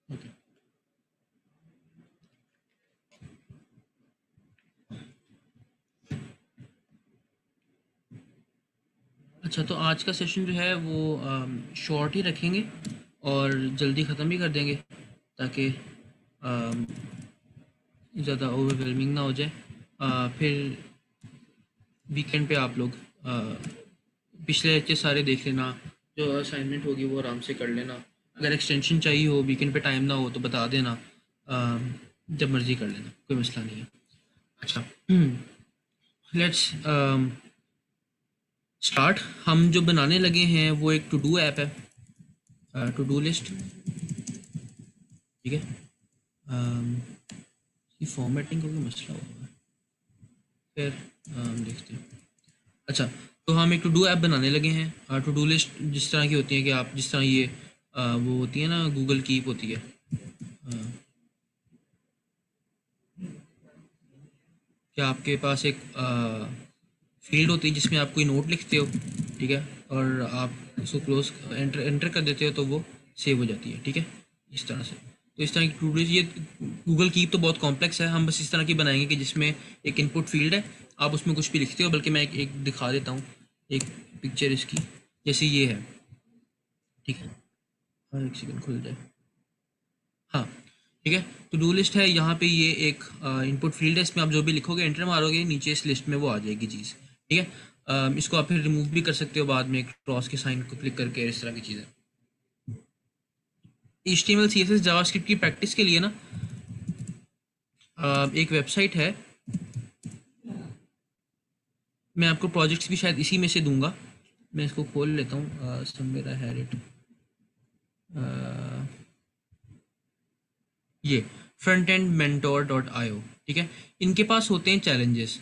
Okay. अच्छा, तो आज का सेशन जो है वो शॉर्ट ही रखेंगे और जल्दी ख़त्म भी कर देंगे, ताकि ज़्यादा ओवरवेलमिंग ना हो जाए। फिर वीकेंड पे आप लोग पिछले लेक्चर सारे देख लेना, जो असाइनमेंट होगी वो आराम से कर लेना। अगर एक्सटेंशन चाहिए हो, वीकेंड पे टाइम ना हो तो बता देना, जब मर्ज़ी कर लेना, कोई मसला नहीं है। अच्छा, लेट्स स्टार्ट। हम जो बनाने लगे हैं वो एक टू डू ऐप है, टू डू लिस्ट। ठीक है, ये फॉर्मेटिंग का कोई मसला होगा, फिर देखते हैं। अच्छा, तो हम एक टू डू ऐप बनाने लगे हैं। टू डू लिस्ट जिस तरह की होती है कि आप जिस तरह ये वो होती है ना, गूगल कीप होती है, कि आपके पास एक फील्ड होती है जिसमें आप कोई नोट लिखते हो, ठीक है, और आप उसको क्लोज एंटर एंटर कर देते हो तो वो सेव हो जाती है। ठीक है, इस तरह से। तो इस तरह की टू डू, ये गूगल कीप तो बहुत कॉम्प्लेक्स है, हम बस इस तरह की बनाएंगे कि जिसमें एक इनपुट फील्ड है, आप उसमें कुछ भी लिखते हो। बल्कि मैं एक दिखा देता हूँ, एक पिक्चर इसकी, जैसे ये है। ठीक है, हाँ, एक सेकंड खुल जाए। हाँ, ठीक है। तो डू लिस्ट है, यहाँ पे ये एक इनपुट फील्ड है, इसमें आप जो भी लिखोगे, एंटर मारोगे, नीचे इस लिस्ट में वो आ जाएगी चीज़। ठीक है, इसको आप फिर रिमूव भी कर सकते हो बाद में, क्रॉस के साइन को क्लिक करके, इस तरह की चीज़ें। HTML CSS जावास्क्रिप्ट की प्रैक्टिस के लिए ना एक वेबसाइट है, मैं आपको प्रोजेक्ट्स भी शायद इसी में से दूंगा। मैं इसको खोल लेता हूँ, समवेयर आई हैड इट। ये frontendmentor.io। ठीक है, इनके पास होते हैं challenges.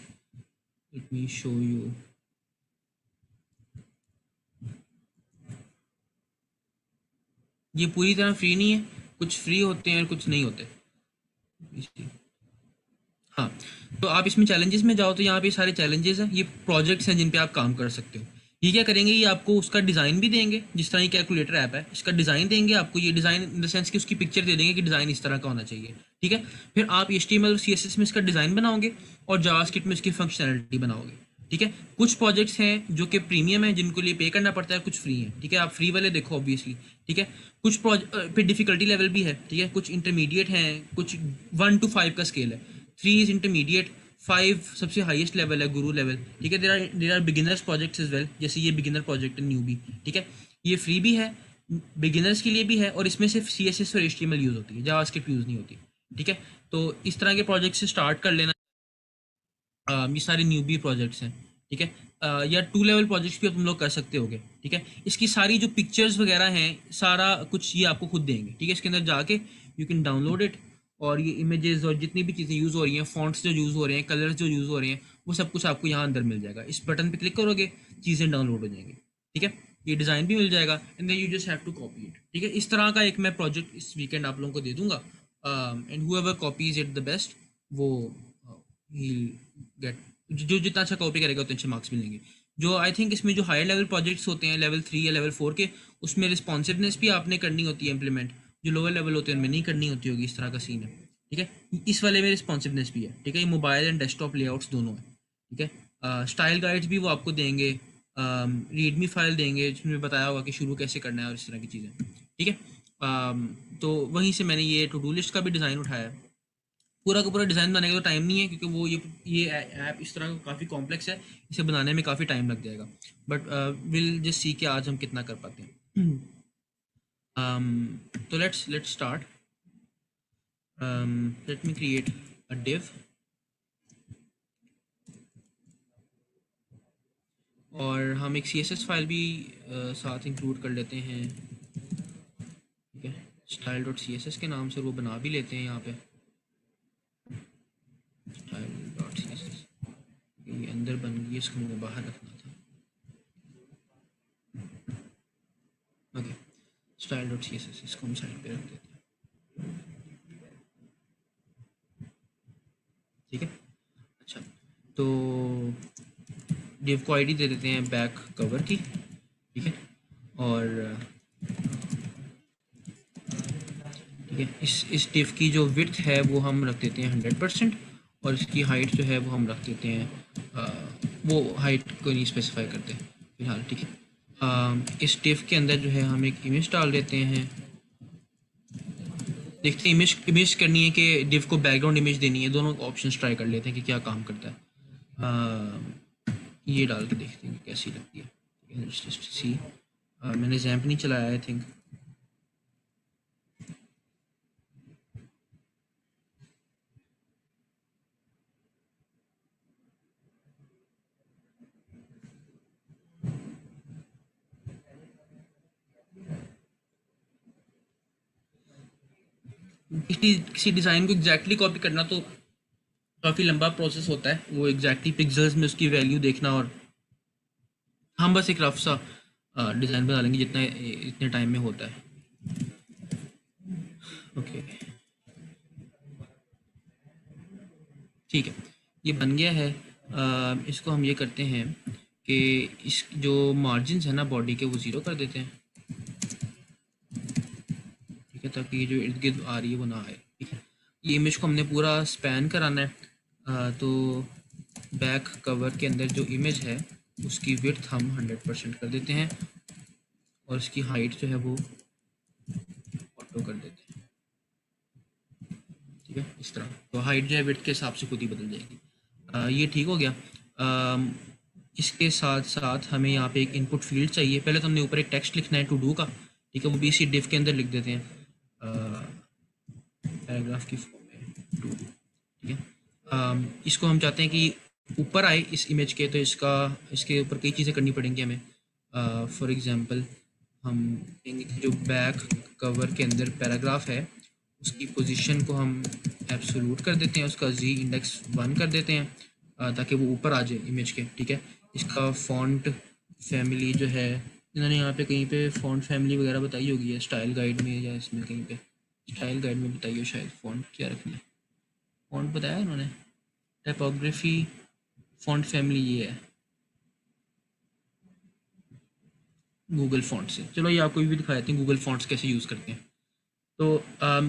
Let me show you. ये पूरी तरह फ्री नहीं है, कुछ फ्री होते हैं और कुछ नहीं होते। हाँ, तो आप इसमें चैलेंजेस में जाओ तो यहाँ पे सारे चैलेंजेस हैं, ये प्रोजेक्ट्स हैं जिन पे आप काम कर सकते हो। ये क्या करेंगे, ये आपको उसका डिज़ाइन भी देंगे, जिस तरह ये कैलकुलेटर ऐप है, इसका डिज़ाइन देंगे आपको। ये डिज़ाइन इन द सेंस कि उसकी पिक्चर दे देंगे कि डिज़ाइन इस तरह का होना चाहिए। ठीक है, फिर आप HTML और CSS में इसका डिज़ाइन बनाओगे और जावास्क्रिप्ट में इसकी फंक्शनैलिटी बनाओगे। ठीक है, कुछ प्रोजेक्ट्स हैं जो कि प्रीमियम है, जिनको लिए पे करना पड़ता है, कुछ फ्री हैं। ठीक है, आप फ्री वाले देखो ऑब्वियसली। ठीक है, कुछ प्रोजेक्ट फिर डिफिकल्टी लेवल भी है। ठीक है, कुछ इंटरमीडिएट हैं, कुछ 1 to 5 का स्केल है। 3 इज इंटरमीडिएट, 5 सबसे हाईएस्ट लेवल है, गुरु लेवल। ठीक है, there are beginners projects as well, जैसे ये बिगिनर प्रोजेक्ट है, न्यूबी। ठीक है, ये फ्री भी है, बिगिनर्स के लिए भी है, और इसमें सिर्फ CSS और HTML यूज़ होती है, जावास्क्रिप्ट यूज़ नहीं होती। ठीक है, तो इस तरह के प्रोजेक्ट से स्टार्ट कर लेना। ये सारे न्यूबी प्रोजेक्ट्स हैं। ठीक है, या 2 लेवल प्रोजेक्ट्स भी तुम लोग कर सकते होगे। ठीक है, इसकी सारी जो पिक्चर्स वगैरह हैं, सारा कुछ ये आपको खुद देंगे। ठीक है, इसके अंदर जाके यू कैन डाउनलोड इट, और ये इमेजेस और जितनी भी चीज़ें यूज़ हो रही हैं, फॉन्ट्स जो यूज़ हो रहे हैं, कलर्स जो यूज़ हो रहे हैं, वो सब कुछ आपको यहाँ अंदर मिल जाएगा। इस बटन पे क्लिक करोगे, चीज़ें डाउनलोड हो जाएंगी। ठीक है, ये डिज़ाइन भी मिल जाएगा, and then you just have to copy it. ठीक है, इस तरह का एक मैं प्रोजेक्ट इस वीकेंड आप लोगों को दे दूंगा, and whoever copies it the best, वो गेट, जो जितना अच्छा कॉपी करेगा उतने अच्छे मार्क्स मिलेंगे। जो आई थिंक इसमें जो हायर लेवल प्रोजेक्ट्स होते हैं, लेवल 3 या लेवल 4 के, उसमें रिस्पॉन्सिवनेस भी आपने करनी होती है इम्प्लीमेंट, जो लोअर लेवल होते हैं उनमें नहीं करनी होती होगी। इस तरह का सीन है। ठीक है, इस वाले में रिस्पॉन्सिवनेस भी है। ठीक है, ये मोबाइल एंड डेस्कटॉप लेआउट्स दोनों है। ठीक है, स्टाइल गाइड्स भी वो आपको देंगे, रीडमी फाइल देंगे जिसमें बताया होगा कि शुरू कैसे करना है और इस तरह की चीज़ें। ठीक है, तो वहीं से मैंने ये टू डू लिस्ट का भी डिज़ाइन उठाया है। पूरा का पूरा डिज़ाइन बनाने का तो टाइम नहीं है, क्योंकि वो ये ऐप इस तरह का काफ़ी कॉम्प्लेक्स है, इसे बनाने में काफ़ी टाइम लग जाएगा। बट विल जस्ट सी कि आज हम कितना कर पाते हैं। तो let's start. Let me create a div, और हम एक CSS फाइल भी साथ इंक्लूड कर लेते हैं। ठीक है, style.css के नाम से वो बना भी लेते हैं यहाँ पे, style.css। ये अंदर बन गई, इसको मुझे बाहर रखना था। ओके, style.css, इसको हम साइड पे रख देते हैं। ठीक है, अच्छा, तो div को आईडी दे देते हैं बैक कवर की। ठीक है, और ठीक है। इस div की जो width है वो हम रख देते हैं 100% और इसकी हाइट जो है वो हम रख देते हैं वो हाइट को नहीं स्पेसिफाई करते फिलहाल। ठीक है। इस div के अंदर जो है हम एक इमेज डाल देते हैं। देखते हैं इमेज करनी है कि div को बैकग्राउंड इमेज देनी है, दोनों ऑप्शंस ट्राई कर लेते हैं कि क्या काम करता है। ये डाल के देखते हैं कि कैसी लगती है। जस्ट सी मैंने जैम्प नहीं चलाया आई थिंक। किसी डिज़ाइन को एग्जैक्टली कॉपी करना तो काफ़ी लंबा प्रोसेस होता है, वो एग्जैक्टली पिक्सल्स में उसकी वैल्यू देखना, और हम बस एक रफ सा डिज़ाइन बना लेंगे जितना इतने टाइम में होता है। ओके ठीक है, ये बन गया है। इसको हम ये करते हैं कि इस जो मार्जिन है ना बॉडी के वो ज़ीरो कर देते हैं। ठीक है, ताकि ये जो इर्द गिर्द आ रही है वो ना आए। ठीक है, ये इमेज को हमने पूरा स्पैन कराना है। तो बैक कवर के अंदर जो इमेज है उसकी विड्थ हम 100% कर देते हैं और इसकी हाइट जो है वो ऑटो कर देते हैं। ठीक है, इस तरह तो हाइट जो है विड्थ के हिसाब से खुद ही बदल जाएगी। ये ठीक हो गया। इसके साथ साथ हमें यहाँ पे एक इनपुट फील्ड चाहिए। पहले तो हमने ऊपर एक टेक्स्ट लिखना है टू डू का। ठीक है, वो भी इसी डिव के अंदर लिख देते हैं पैराग्राफ की फॉर्म में टू डू। ठीक है, इसको हम चाहते हैं कि ऊपर आए इस इमेज के, तो इसके ऊपर कई चीज़ें करनी पड़ेंगी हमें। फॉर एग्जांपल हम कहेंगे कि जो बैक कवर के अंदर पैराग्राफ है उसकी पोजीशन को हम एब्सोल्यूट कर देते हैं, उसका जी इंडेक्स 1 कर देते हैं ताकि वो ऊपर आ जाए इमेज के। ठीक है, इसका फॉन्ट फैमिली जो है इन्होंने यहाँ पे कहीं पे फॉन्ट फैमिली वगैरह बताई होगी है स्टाइल गाइड में, या इसमें कहीं पे स्टाइल गाइड में बताइए शायद फॉन्ट क्या रखना है। फॉन्ट बताया उन्होंने, टाइपोग्राफी फॉन्ट फैमिली ये है गूगल फॉन्ट से। चलो ये आपको भी दिखा देते हैं गूगल फॉन्ट्स कैसे यूज़ करते हैं। तो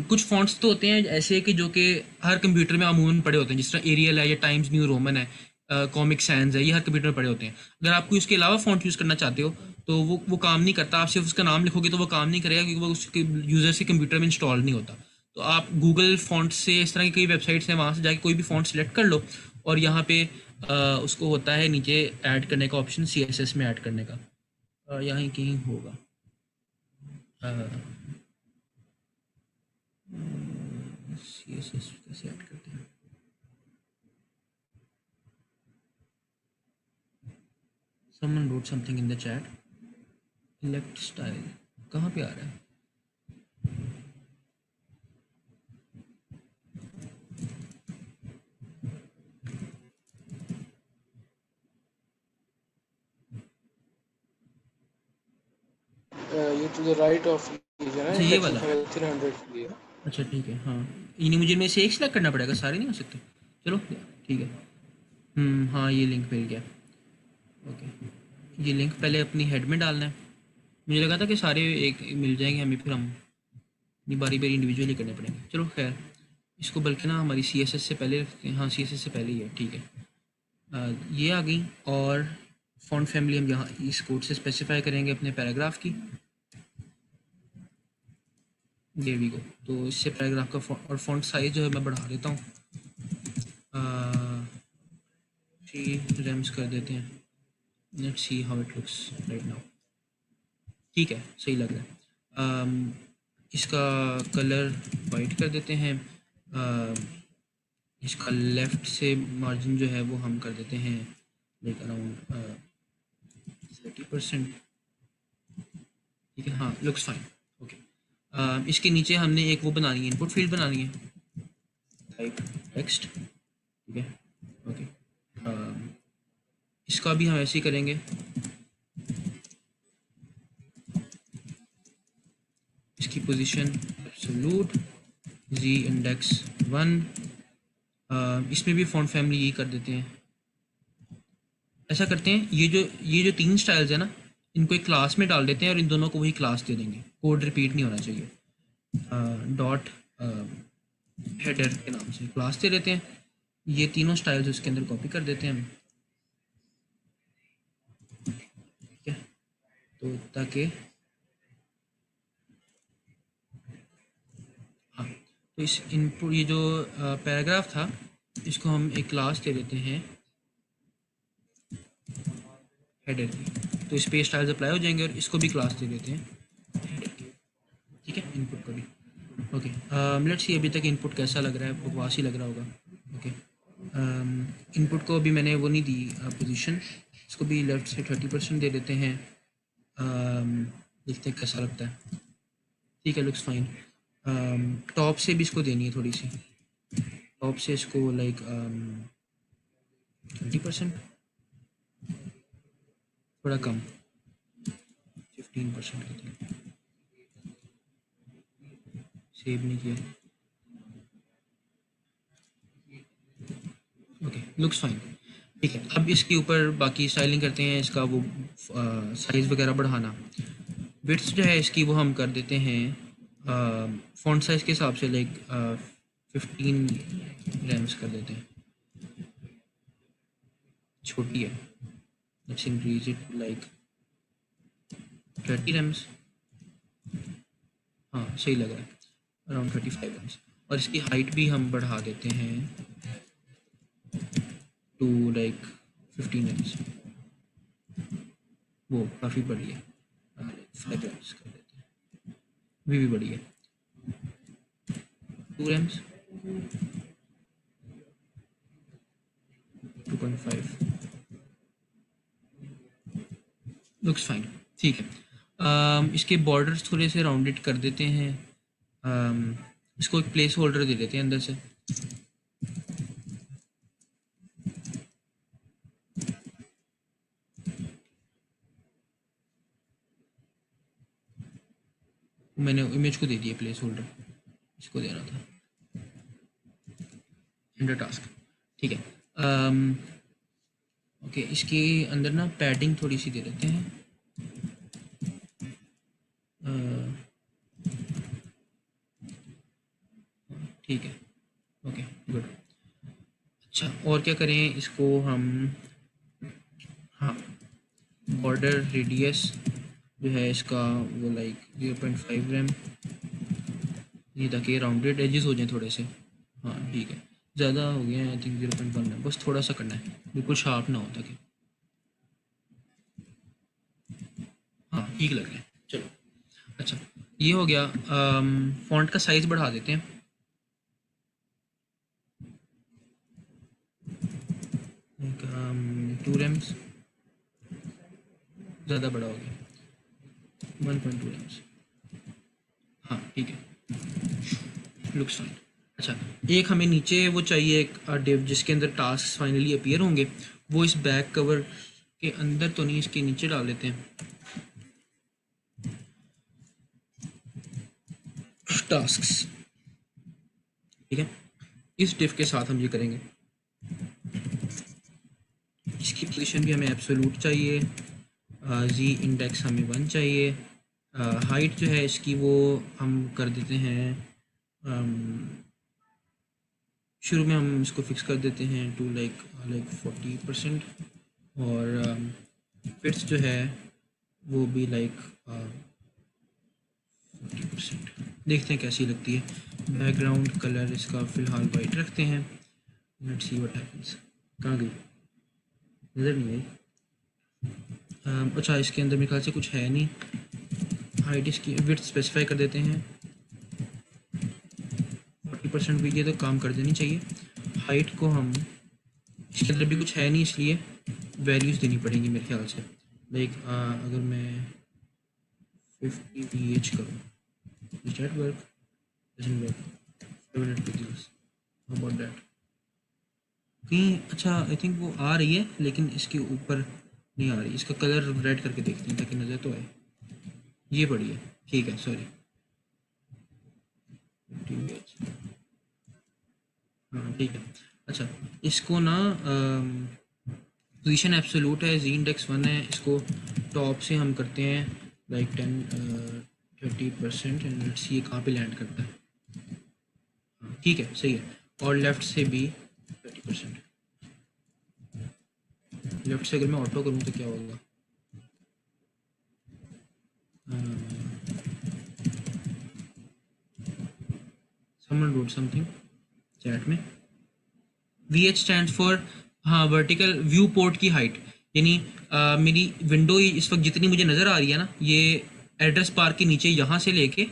कुछ फॉन्ट्स तो होते हैं ऐसे कि जो कि हर कंप्यूटर में अमूमन पड़े होते हैं, जिस तरह एरियल है या टाइम्स न्यू रोमन है, कॉमिक सैंस है, ये हर कंप्यूटर में पड़े होते हैं। अगर आप कोई उसके अलावा फॉन्ट यूज़ करना चाहते हो तो वो काम नहीं करता। आप सिर्फ उसका नाम लिखोगे तो वो काम नहीं करेगा क्योंकि वो उसके यूज़र से कंप्यूटर में इंस्टॉल नहीं होता। तो आप गूगल फॉन्ट से, इस तरह की कई वेबसाइट्स हैं, वहाँ से जाके कोई भी फॉन्ट सेलेक्ट कर लो और यहाँ पे उसको होता है नीचे ऐड करने का ऑप्शन, CSS में ऐड करने का। यहाँ कहीं होगा CSS कैसे ऐड करते हैं। Someone wrote something in the chat. Elect style कहाँ पे आ रहा है? ये टू द राइट ऑफ लीजिए ना, अच्छा ये वाला। 300 लिए। अच्छा ठीक है, हाँ इन्हीं मुझे में से एक सेलेक्ट करना पड़ेगा, सारे नहीं हो सकते। चलो ठीक है। हाँ ये लिंक मिल गया। ओके, ये लिंक पहले अपनी हेड में डालना है। मुझे लगा था कि सारे एक मिल जाएंगे हमें, फिर हम अपनी बारी बारी इंडिविजुअली करने पड़ेंगे। चलो खैर, इसको बल्कि ना हमारी CSS से पहले रखते हैं। हाँ CSS से पहले ही है, ठीक है। ये आ गई। और फॉन्ट फैमिली हम यहाँ इस कोड से स्पेसिफाई करेंगे अपने पैराग्राफ की। There we go. तो इससे पैराग्राफ का और फॉन्ट साइज जो है मैं बढ़ा देता हूँ, 3 रेम्स कर देते हैं। Let's see how it looks right now. ठीक है, सही लग रहा है। इसका कलर वाइट कर देते हैं। इसका लेफ़्ट से मार्जिन जो है वो हम कर देते हैं लाइक अराउंड 30%। ठीक है, हाँ लुक्स फाइन। ओके, इसके नीचे हमने एक वो बनानी है, इनपुट फील्ड बनानी है, टाइप टेक्स्ट। ठीक है, ओके। इसका भी हम ऐसे ही करेंगे। इसकी पोजीशन एब्सोल्यूट, जी इंडेक्स 1। इसमें भी फॉन्ट फैमिली यही कर देते हैं। ऐसा करते हैं, ये जो 3 स्टाइल्स है ना, इनको एक क्लास में डाल देते हैं और इन दोनों को वही क्लास दे देंगे। कोड रिपीट नहीं होना चाहिए। डॉट हेडर के नाम से क्लास दे देते हैं। ये तीनों स्टाइल्स उसके अंदर कॉपी कर देते हैं हम, ठीक है। तो ताकि हाँ, तो इस इनपुट ये जो पैराग्राफ था इसको हम एक क्लास दे देते हैं हेडर की, तो इस पे स्टाइल्स अप्लाई हो जाएंगे और इसको भी क्लास दे देते हैं हेडर की, ठीक है, इनपुट को भी। ओके, लेट्स सी अभी तक इनपुट कैसा लग रहा है, बकवास ही लग रहा होगा। ओके, इनपुट को अभी मैंने वो नहीं दी पोजीशन, इसको भी लेफ्ट से 30% दे देते हैं। देखते हैं कैसा लगता है, ठीक है, लुक्स फाइन। टॉप से भी इसको देनी है थोड़ी सी, टॉप से इसको लाइक 20%, थोड़ा कम 15% करते हैं। सेव नहीं किया, ओके, लुक्स फाइन, ठीक है। अब इसके ऊपर बाकी स्टाइलिंग करते हैं, इसका वो साइज़ वगैरह बढ़ाना। विड्थ जो है इसकी वो हम कर देते हैं फ़ॉन्ट साइज़ के हिसाब से लाइक 15 रेम्स कर देते हैं, छोटी है। Let's increase it like 30 Rhames, हाँ सही लग रहा है, अराउंड 35 रेम्स। और इसकी हाइट भी हम बढ़ा देते हैं टू लाइक 15 रेम्स, वो काफ़ी बड़ी है, 5 रेम्स कर देते हैं, भी बड़ी है, 2 रेम्स, 2.5, लुक्स फाइन, ठीक है। इसके बॉर्डर्स थोड़े से राउंडेड कर देते हैं, इसको एक प्लेस होल्डर दे देते हैं अंदर से, मैंने इमेज को दे दिया प्लेस होल्डर, इसको देना था अंडर टास्क, ठीक है। ओके, इसके अंदर ना पैडिंग थोड़ी सी दे देते हैं, ठीक है, ओके गुड। अच्छा, और क्या करें इसको हम, हाँ, बॉर्डर रेडियस जो है इसका वो लाइक 0.5 रेम, ये ताकि राउंडेड एजेस हो जाएं थोड़े से, हाँ ठीक है, ज़्यादा हो गया है आई थिंक 0.1 है, बस थोड़ा सा करना है, बिल्कुल शार्प ना हो ताकि, हाँ ठीक लग रहा है, चलो। अच्छा, ये हो गया। फॉन्ट का साइज़ बढ़ा देते हैं, लाइक 2 रेम्स, ज़्यादा बड़ा हो गया, 1.2 रेम्स, हाँ ठीक है, लुक्स फाइन। अच्छा, एक हमें नीचे वो चाहिए एक डिव जिसके अंदर टास्क फाइनली अपीयर होंगे, वो इस बैक कवर के अंदर तो नहीं, इसके नीचे डाल लेते हैं टास्क्स, ठीक है। इस डिव के साथ हम ये करेंगे, इसकी पोजीशन भी हमें एब्सोल्यूट चाहिए, जी इंडेक्स हमें 1 चाहिए, हाइट जो है इसकी वो हम कर देते हैं, शुरू में हम इसको फिक्स कर देते हैं टू लाइक 40%, और फिट्स जो है वो भी लाइक 40%, देखते हैं कैसी लगती है। बैकग्राउंड कलर इसका फ़िलहाल वाइट रखते हैं, लेट्स सी व्हाट हैपेंस। कहाँ गई, नज़र नहीं आई। अच्छा, इसके अंदर मेरे ख्याल से कुछ है नहीं, हाइट इसकी विड्थ स्पेसिफाई कर देते हैं 40%, भी ये तो काम कर देनी चाहिए। हाइट को हम, इसके अंदर भी कुछ है नहीं इसलिए वैल्यूज़ देनी पड़ेंगी मेरे ख्याल से, लाइक अगर मैं 50 ph करूँ, does that work? doesn't work, 500 pixels, how about that? कहीं, अच्छा आई थिंक वो आ रही है लेकिन इसके ऊपर नहीं आ रही, इसका कलर रेड करके देखते हैं ताकि नज़र तो आए, ये बड़ी है, ठीक है, सॉरी, हाँ ठीक है। अच्छा, इसको ना पोजीशन एब्सोल्यूट है, जी इंडेक्स 1 है, इसको टॉप से हम करते हैं लाइक 10, 30% एंड लेट्स सी ये कहाँ पे लैंड करता है। हाँ ठीक है, सही है। और लेफ्ट से भी 30%। लेफ्ट से अगर मैं ऑटो करूँ तो क्या होगा? समवन रोट समथिंग चैट में। VH स्टैंड्स फॉर, हाँ, वर्टिकल व्यू पोर्ट की हाइट, यानी मेरी विंडो इस वक्त जितनी मुझे नज़र आ रही है ना, ये एड्रेस बार के नीचे यहाँ से लेके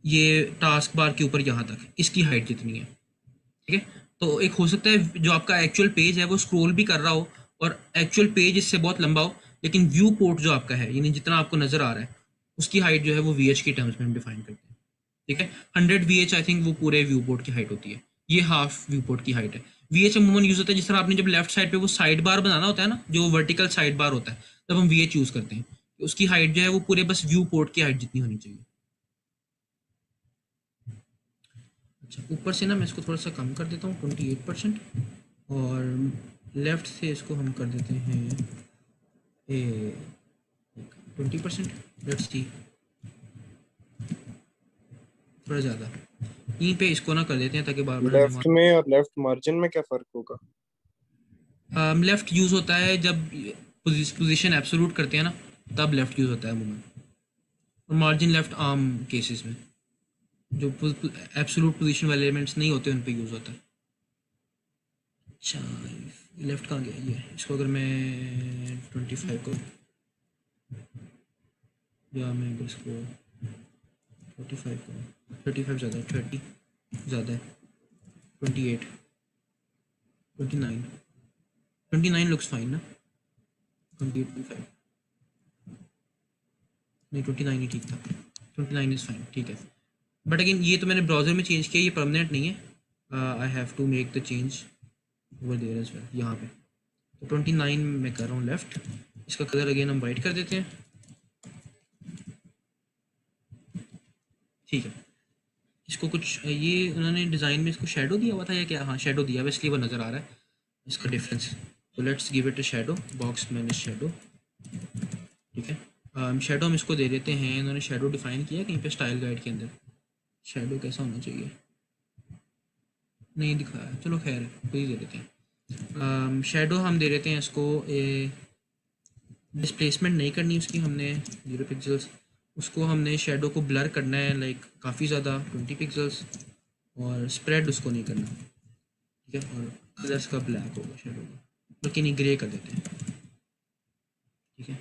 ये टास्क बार के ऊपर यहाँ तक, इसकी हाइट जितनी है, ठीक है। तो एक हो सकता है जो आपका एक्चुअल पेज है वो स्क्रॉल भी कर रहा हो और एक्चुअल पेज इससे बहुत लंबा हो, लेकिन व्यू पोर्ट जो आपका है, यानी जितना आपको नज़र आ रहा है, उसकी हाइट जो है वो VH की टर्म्स में हम डिफाइन करते हैं, ठीक है। 100 VH आई थिंक वो पूरे व्यू पोर्ट की हाइट होती है, ये हाफ व्यू पोर्ट की हाइट है। VH अमूमन यूज़ होता है जिस तरह आपने जब लेफ्ट साइड पे वो साइड बार बनाना होता है ना, जो वर्टिकल साइड बार होता है, तब हम VH यूज़ करते हैं। तो उसकी हाइट जो है वो पूरे बस व्यू पोर्ट की हाइट जितनी होनी चाहिए। अच्छा, ऊपर से ना मैं इसको थोड़ा सा कम कर देता हूँ 28%, और लेफ्ट से इसको हम कर देते हैं 20%। लेट्स सी, थोड़ा ज़्यादा यहीं पे इसको ना कर देते हैं ताकि बार बार लेफ्ट में और लेफ्ट मार्जिन में क्या फर्क होगा? लेफ्ट यूज़ होता है जब पोजीशन एब्सोल्यूट करते हैं ना, तब लेफ्ट यूज़ होता है अमूमन, और मार्जिन लेफ्ट आम केसेस में जो एब्सोल्यूट पोजीशन वाले एलिमेंट्स नहीं होते उन पे यूज़ होता है। अच्छा, लेफ्ट कहाँ गया ये? इसको अगर मैं 25 को, या मैं अगर इसको 45 को, 35 ज़्यादा है, 30 ज़्यादा है, 28, 29, 29 लुक्स फाइन ना, 28.5 नहीं 29 ही ठीक था, 29 इज़ फाइन, ठीक है। बट अगेन ये तो मैंने ब्राउज़र में चेंज किया, ये परमानेंट नहीं है, I have to make the change over there as well, यहाँ पे। तो 29 में कर रहा हूँ लेफ्ट, इसका कलर अगेन हम वाइट कर देते हैं, ठीक है। इसको कुछ ये उन्होंने डिज़ाइन में इसको शेडो दिया हुआ था या क्या? हाँ शेडो दिया हुआ, इसलिए वो नज़र आ रहा है इसका डिफरेंस। तो let's give it a shadow, box मैंने शेडो, ठीक है। शेडो हम इसको दे देते हैं, इन्होंने शेडो डिफाइन किया कहीं पे स्टाइल गाइड के अंदर, शेडो कैसा होना चाहिए नहीं दिखाया, चलो खैर कोई दे देते हैं। शेडो हम दे देते हैं इसको, डिस्प्लेसमेंट नहीं करनी उसकी हमने 0 पिक्सल्स, उसको हमने शेडो को ब्लर करना है लाइक काफ़ी ज़्यादा 20 पिक्सल्स, और स्प्रेड उसको नहीं करना, ठीक है। और कलर्स का ब्लैक होगा शेडो का, लेकिन ये ग्रे कर देते हैं, ठीक है।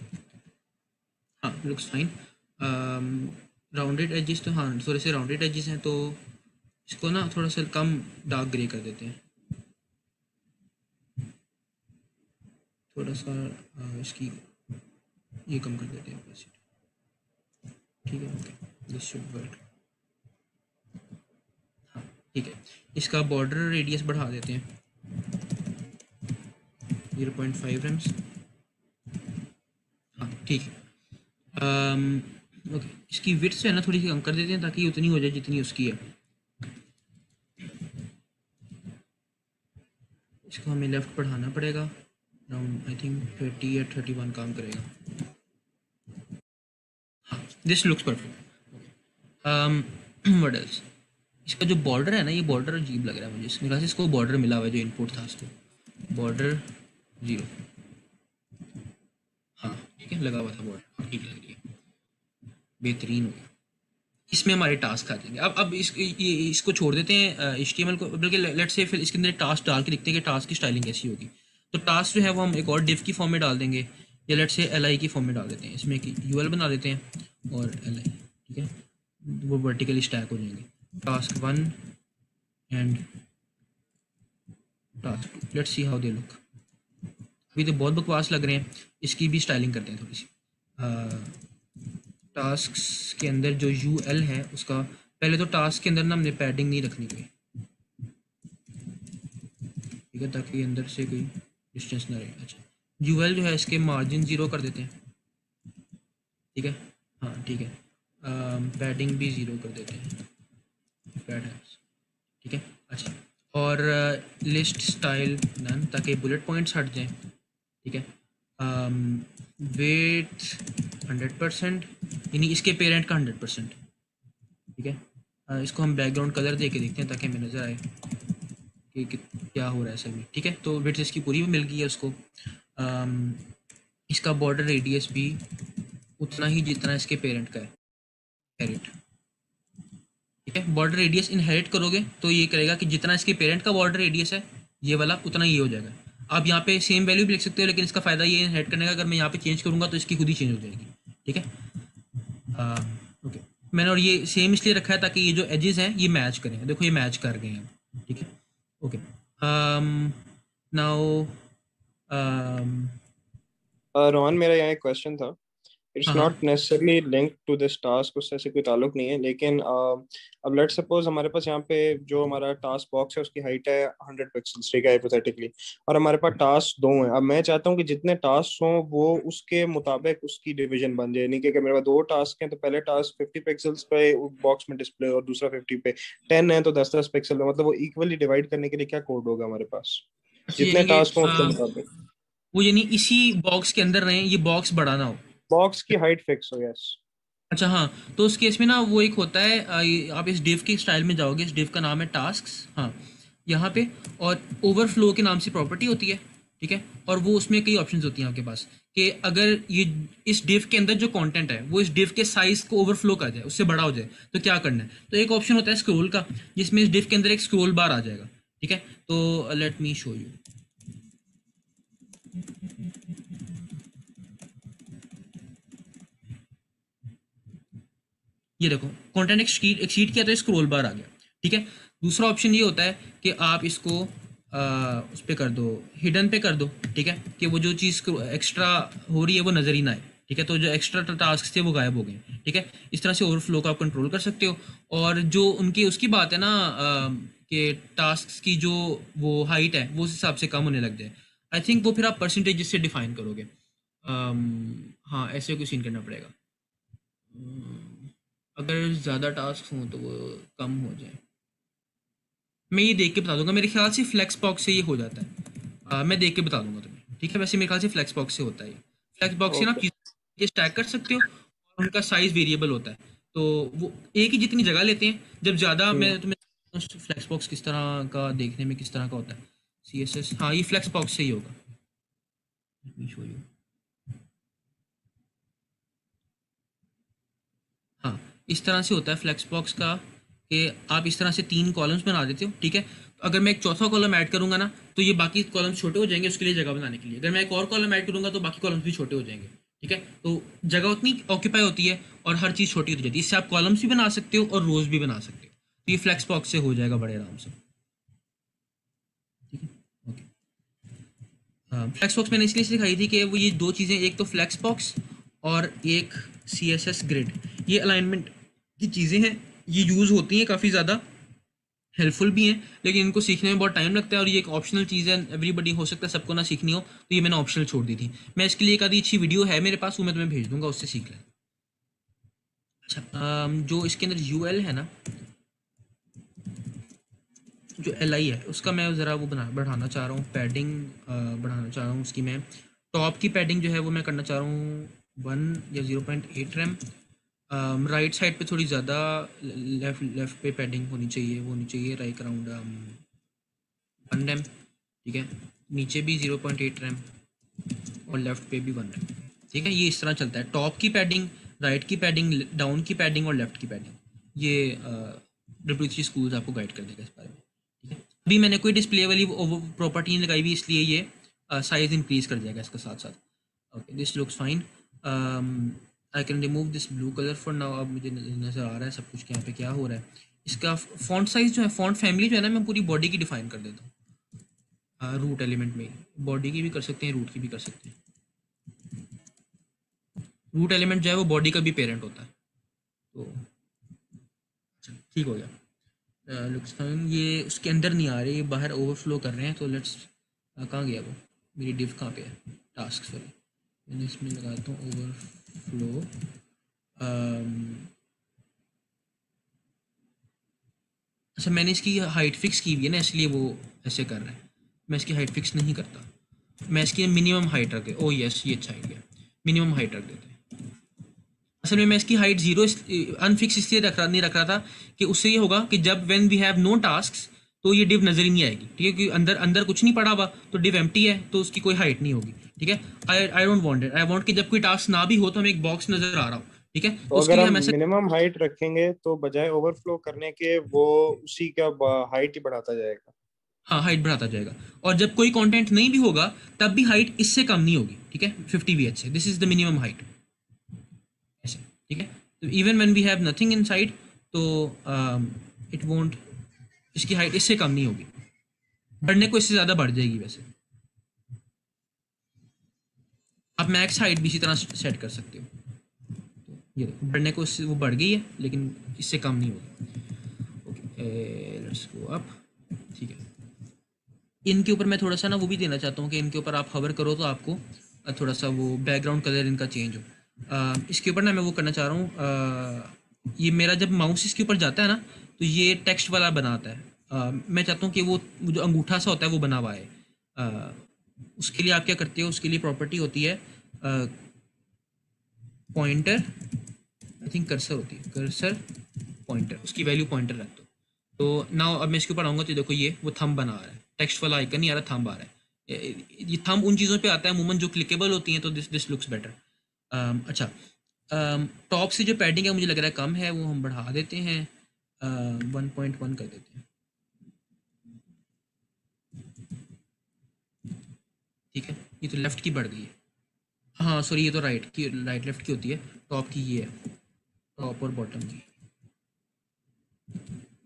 हाँ लुक्स फाइन। राउंडेड एजेस तो हाँ थोड़े से राउंडेड एजेस हैं, तो इसको ना थोड़ा सा कम डार्क ग्रे कर देते हैं, थोड़ा सा इसकी ये कम कर देते हैं ऑपेसिटी, ठीक है। ओके दिस शुड वर्क, हाँ ठीक है। इसका बॉर्डर रेडियस बढ़ा देते हैं 0.5 एम्स, हाँ ठीक है। ओके इसकी विड्थ जो है ना थोड़ी सी कम कर देते हैं ताकि ये उतनी हो जाए जितनी उसकी है। इसको हमें लेफ्ट बढ़ाना पड़ेगा, अराउंड आई थिंक 30 या 31 काम करेगा, हाँ this looks perfect. What else, इसका जो बॉर्डर है ना, ये बॉर्डर अजीब लग रहा है मुझे, इसमें खास इसको बॉर्डर मिला हुआ है जो इनपुट था उसको, बॉर्डर 0, हाँ ठीक है लगा हुआ था बॉर्डर, ठीक लग रही है, बेहतरीन हो गया। इसमें हमारे टास्क आ जाएंगे। अब इसको छोड़ देते हैं HTML को, बल्कि लेट्स से फिर इसके अंदर टास्क डाल के देखते हैं कि टास्क की स्टाइलिंग कैसी होगी। तो टास्क जो है वो हम एक और डिव की फॉर्म में डाल देंगे, या लेट्स से LI की फॉर्म में डाल देते हैं, इसमें एक UL बना देते हैं और LI, ठीक है। वो वर्टिकली स्टैक हो जाएंगे, task 1 and task 2, let's see how they look. अभी तो बहुत बकवास लग रहे हैं, इसकी भी स्टाइलिंग करते हैं थोड़ी सी। टास्क के अंदर जो UL है उसका, पहले तो टास्क के अंदर ना हमने पैडिंग नहीं रखनी कोई, ठीक है, ताकि अंदर से कोई डिस्टेंस ना रहे। अच्छा UL जो है इसके मार्जिन 0 कर देते हैं, ठीक है, हाँ ठीक है। पैडिंग भी 0 कर देते हैं, पैड है, ठीक है। अच्छा और लिस्ट स्टाइल नन, ताकि बुलेट पॉइंट्स हट जाएं, ठीक है। वेट 100%, यानी इसके पेरेंट का 100%, ठीक है। इसको हम बैकग्राउंड कलर दे के देखते हैं ताकि हमें नज़र आए कि क्या हो रहा है सर में। ठीक है, तो विड्थ इसकी पूरी मिल गई है उसको। इसका बॉर्डर रेडियस भी उतना ही जितना इसके पेरेंट का है, इनहेरिट। ठीक है, बॉर्डर रेडियस इनहेरिट करोगे तो ये करेगा कि जितना इसके पेरेंट का बॉर्डर रेडियस है ये वाला, उतना ये हो जाएगा। आप यहाँ पे सेम वैल्यू भी लिख सकते हो, लेकिन इसका फ़ायदा ये इनहेरिट करने का, अगर मैं यहाँ पे चेंज करूँगा तो इसकी खुद ही चेंज हो जाएगी। ठीक है, ओके। मैंने और ये सेम इसलिए रखा है ताकि ये जो एजेस हैं ये मैच करें। देखो ये मैच कर गए हैं। ठीक है, ओके। नाउ रोहन, मेरा यहाँ एक क्वेश्चन था। इट्स हाँ हाँ not necessarily link to this task, उससे ऐसे कोई ताल्लुक नहीं है, लेकिन अब लेट्स सपोज हमारे पास यहाँ पे जो हमारा टास्क बॉक्स है उसकी हाइट है 100 पिक्सल्स, ठीक है, हाइपोथेटिकली। और हमारे पास टास्क दो हैं। अब मैं चाहता हूँ कि जितने टास्क हों वो उसके मुताबिक उसकी डिवीजन बन जाए, यानी कि अगर मेरे पास दो टास्क हैं तो पहले टास्क 50 पिक्सल्स पे बॉक्स में डिस्प्ले और दूसरा 50 पे, 10 है तो 10-10 पिक्सल में, मतलब वो इक्वली डिवाइड करने के लिए क्या कोड होगा हमारे पास अच्छा, जितने यानी कि टास्क हों उसके मुताबिक? वो यानी इसी बॉक्स के अंदर रहें, ये बॉक्स बड़ा ना हो। बॉक्स की हाइट फिक्स हो, यस। अच्छा हाँ, तो उस केस में ना वो एक होता है, आप इस डिव के स्टाइल में जाओगे, इस डिव का नाम है टास्क्स, हाँ यहाँ पे। और ओवरफ्लो के नाम से प्रॉपर्टी होती है। ठीक है, और वो उसमें कई ऑप्शंस होती हैं आपके पास कि अगर ये इस डिव के अंदर जो कंटेंट है वो इस डिव के साइज को ओवरफ्लो कर जाए, उससे बड़ा हो जाए, तो क्या करना है। तो एक ऑप्शन होता है स्क्रॉल का, जिसमें इस डिव के अंदर एक स्क्रॉल बार आ जाएगा। ठीक है, तो लेट मी शो यू। ये देखो, कंटेंट एक्सीड किया तो स्क्रॉल बार आ गया। ठीक है, दूसरा ऑप्शन ये होता है कि आप इसको उस पे कर दो, हिडन पे कर दो। ठीक है, कि वो जो चीज़ एक्स्ट्रा हो रही है वो नज़र ही ना आए। ठीक है, तो जो एक्स्ट्रा टास्क थे वो गायब हो गए। ठीक है, इस तरह से ओवरफ्लो को आप कंट्रोल कर सकते हो। और जो उनकी उसकी बात है ना, कि टास्क की जो वो हाइट है वो उस हिसाब से कम होने लग जाए, आई थिंक वो फिर आप परसेंटेज से डिफाइन करोगे। हाँ, ऐसे कोई सीन करना पड़ेगा। अगर ज़्यादा टास्क हों तो वो कम हो जाए। मैं ये देख के बता दूंगा, मेरे ख्याल से फ्लेक्स बॉक्स से ये हो जाता है। मैं देख के बता दूंगा तुम्हें। ठीक है, वैसे मेरे ख्याल से फ्लेक्स बॉक्स से होता है। ये फ्लेक्स बॉक्स से ना आप ओके। चीज़ें स्टैक कर सकते हो, और उनका साइज वेरिएबल होता है। तो वो एक ही जितनी जगह लेते हैं। जब ज़्यादा, मैं तुम्हें फ्लेक्स बॉक्स किस तरह का देखने में किस तरह का होता है। CSS, हाँ ये फ्लेक्स बॉक्स से ही होगा। Let me show you। हाँ, इस तरह से होता है फ्लेक्स बॉक्स का, कि आप इस तरह से 3 कॉलम्स बना देते हो। ठीक है, तो अगर मैं एक चौथा कॉलम ऐड करूंगा ना तो ये बाकी कॉलम्स छोटे हो जाएंगे, उसके लिए जगह बनाने के लिए। अगर मैं एक और कॉलम ऐड करूंगा तो बाकी कॉलम्स भी छोटे हो जाएंगे। ठीक है, तो जगह उतनी ऑक्यूपाई होती है और हर चीज़ छोटी होती जाती है। इससे आप कॉलम्स भी बना सकते हो और रोज भी बना सकते हो। तो ये फ्लेक्स बॉक्स से हो जाएगा बड़े आराम से। ठीक है, ओके। फ्लेक्स बॉक्स मैंने इसलिए सिखाई थी कि वो ये दो चीज़ें, एक तो फ्लेक्स बॉक्स और एक CSS ग्रिड, ये अलाइनमेंट की चीज़ें हैं। ये यूज़ होती हैं, काफ़ी ज़्यादा हेल्पफुल भी हैं, लेकिन इनको सीखने में बहुत टाइम लगता है। और ये एक ऑप्शनल चीज़ है, एवरीबडी हो सकता है सबको ना सीखनी हो, तो ये मैंने ऑप्शनल छोड़ दी थी। मैं इसके लिए एक आधी अच्छी वीडियो है मेरे पास, वो मैं तुम्हें भेज दूंगा, उससे सीख लें। अच्छा, जो इसके अंदर UL है ना, जो LI है उसका मैं ज़रा वो बढ़ाना चाह रहा हूँ, पैडिंग बढ़ाना चाह रहा हूँ उसकी। मैं टॉप की पैडिंग जो है वो मैं करना चाह रहा हूँ 1 या 0.8 रैम। राइट साइड पे थोड़ी ज़्यादा, लेफ्ट लेफ्ट पे पैडिंग होनी चाहिए, वो होनी चाहिए राइट अराउंड 1 रैम। ठीक है, नीचे भी 0.8 रैम और लेफ्ट पे भी 1 रैम। ठीक है, ये इस तरह चलता है। टॉप की पैडिंग, राइट की पैडिंग, डाउन की पैडिंग और लेफ्ट की पैडिंग। ये W3 स्कूल्स आपको गाइड कर देगा इस बारे में। ठीक है, अभी मैंने कोई डिस्प्ले वाली प्रॉपर्टी नहीं लगाई हुई, इसलिए ये साइज इंक्रीज कर जाएगा इसके साथ साथ। Okay, this looks fine. I can remove this blue colour for now. अब मुझे नज़र आ रहा है सब कुछ कि यहाँ पे क्या हो रहा है। इसका फॉन्ट साइज जो है, फॉन्ट फैमिली जो है ना, मैं पूरी बॉडी की डिफाइन कर देता हूँ। रूट एलिमेंट में बॉडी की भी कर सकते हैं, रूट की भी कर सकते हैं। रूट एलिमेंट जो है वो बॉडी का भी पेरेंट होता है। तो अच्छा, ठीक हो गया। Looks fine. ये उसके अंदर नहीं आ रहे, ये बाहर ओवरफ्लो कर रहे हैं। तो लेट्स, कहाँ गया वो, मेरी डिव कहाँ पे है, टास्क, सॉरी। मैंने इसमें लगाता हूँ ओवरफ्लो। अच्छा, मैंने इसकी हाइट फिक्स की हुई है ना, इसलिए वो ऐसे कर रहा है। मैं इसकी हाइट फिक्स नहीं करता, मैं इसकी मिनिमम हाइट रख दे। ओ यस, ये अच्छा आइडिया, मिनिमम हाइट रख देते हैं। असल में मैं इसकी हाइट जीरो अनफिक्स इसलिए नहीं रख रहा था कि उससे ये होगा कि जब when we have no task तो ये डिव नजर ही नहीं आएगी, ठीक है, क्योंकि अंदर अंदर कुछ नहीं पड़ा हुआ, तो डिव एम्प्टी है, तो उसकी कोई हाइट नहीं होगी, ठीक है। I don't want it, I want कि जब कोई टास्क ना भी हो तो हमें एक बॉक्स नजर आ रहा हो, ठीक है। तो तो उसके अगर लिए हम हम ऐसे, मिनिमम हाइट रखेंगे तो बजाय ओवरफ्लो करने के वो उसी का हाइट ही बढ़ाता जाएगा। हाँ, हाइट बढ़ाता जाएगा। और जब कोई कंटेंट नहीं भी होगा तब भी हाइट इससे कम नहीं होगी, ठीक है, 50 VH से, this is the minimum height, ऐसे, ठीक है। तो even when we have nothing inside, तो इट वोंट, इसकी हाइट इससे कम नहीं होगी, बढ़ने को इससे ज़्यादा बढ़ जाएगी वैसे। आप मैक्स हाइट भी इसी तरह सेट कर सकते हो, तो ये देखो बढ़ने को इससे वो बढ़ गई है लेकिन इससे कम नहीं होगी। ओके, लेट्स गो अप, ठीक है। इनके ऊपर मैं थोड़ा सा ना वो भी देना चाहता हूँ कि इनके ऊपर आप हवर करो तो आपको थोड़ा सा वो बैकग्राउंड कलर इनका चेंज हो। इसके ऊपर ना मैं वो करना चाह रहा हूँ, ये मेरा जब माउस इसके ऊपर जाता है ना तो ये टेक्स्ट वाला बनाता है। मैं चाहता हूँ कि वो जो अंगूठा सा होता है वो बना हुआ है। उसके लिए आप क्या करते हो, उसके लिए प्रॉपर्टी होती है पॉइंटर, आई थिंक कर्सर होती है, कर्सर पॉइंटर, उसकी वैल्यू पॉइंटर रख दो। तो नाउ अब मैं इसके ऊपर आऊँगा तो देखो ये वो थंब बना रहा है, टेक्स्ट वाला आइकन नहीं आ रहा, थंब आ रहा है। ये थंब उन चीज़ों पे आता है अमूमन जो क्लिकेबल होती हैं, तो दिस दिस लुक्स बेटर। अच्छा, टॉप से जो पैडिंग है मुझे लग रहा है कम है, वो हम बढ़ा देते हैं, 1.1 कर देते हैं, ठीक है। ये तो लेफ़्ट की बढ़ गई है, हाँ सॉरी, ये तो राइट की, राइट लेफ़्ट की होती है, टॉप की ये है, टॉप और बॉटम की,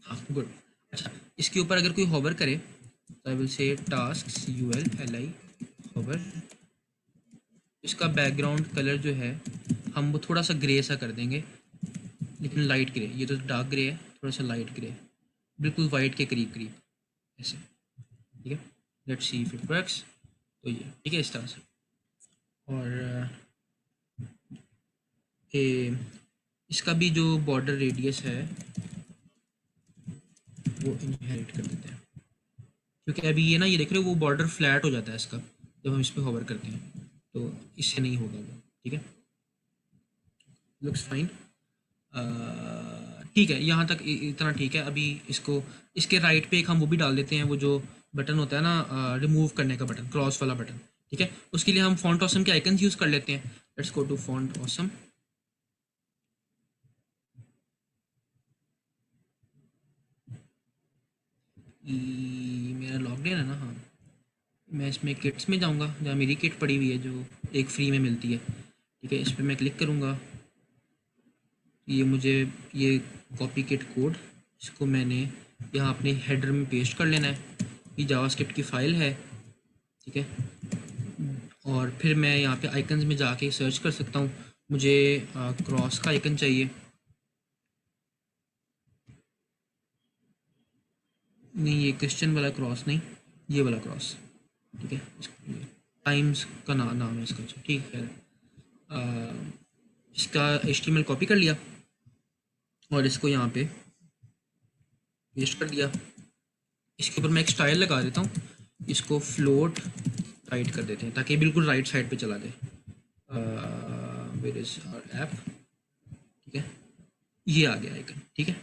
हाँ गुड। अच्छा, इसके ऊपर अगर कोई होवर करे तो I will say task ULLI hover, इसका बैकग्राउंड कलर जो है हम वो थोड़ा सा ग्रे सा कर देंगे, लेकिन लाइट ग्रे, ये तो डार्क ग्रे है, थोड़ा सा लाइट ग्रे, बिल्कुल वाइट के करीब करीब, ऐसे, ठीक है। Let's see if it works, तो ये ठीक है इस तरह से। और ये इसका भी जो बॉर्डर रेडियस है वो इनहेरिट कर देते हैं, क्योंकि अभी ये ना, ये देख रहे हो वो बॉर्डर फ्लैट हो जाता है इसका जब हम इस पर होवर करते हैं, तो इससे नहीं होगा वो, ठीक है। लुक्स फाइन, ठीक है, यहाँ तक इतना ठीक है। अभी इसको, इसके राइट पे एक हम वो भी डाल देते हैं, वो जो बटन होता है ना रिमूव करने का बटन, क्रॉस वाला बटन, ठीक है। उसके लिए हम फॉन्ट ऑसम के आइकन्स यूज़ कर लेते हैं। Let's go to Font Awesome, मेरा लॉग्ड इन है ना, हाँ। मैं इसमें किट्स में जाऊँगा जहाँ मेरी किट पड़ी हुई है जो एक फ्री में मिलती है, ठीक है। इस पर मैं क्लिक करूँगा, ये मुझे ये कॉपी किट कोड, इसको मैंने यहाँ अपने हेडर में पेस्ट कर लेना है, ये जावास्क्रिप्ट की फ़ाइल है, ठीक है। और फिर मैं यहाँ पे आइकन्स में जाके सर्च कर सकता हूँ, मुझे क्रॉस का आइकन चाहिए, नहीं ये क्रिश्चियन वाला क्रॉस नहीं, ये वाला क्रॉस, ठीक है। टाइम्स का नाम है इसका, ठीक है। इसका HTML कॉपी कर लिया और इसको यहाँ पे पेस्ट कर दिया। इसके ऊपर मैं एक स्टाइल लगा देता हूँ, इसको फ्लोट राइट कर देते हैं ताकि बिल्कुल राइट साइड पे चला जाए। वेयर इज आवर ऐप, ठीक है, ये आ गया आइकन, ठीक है।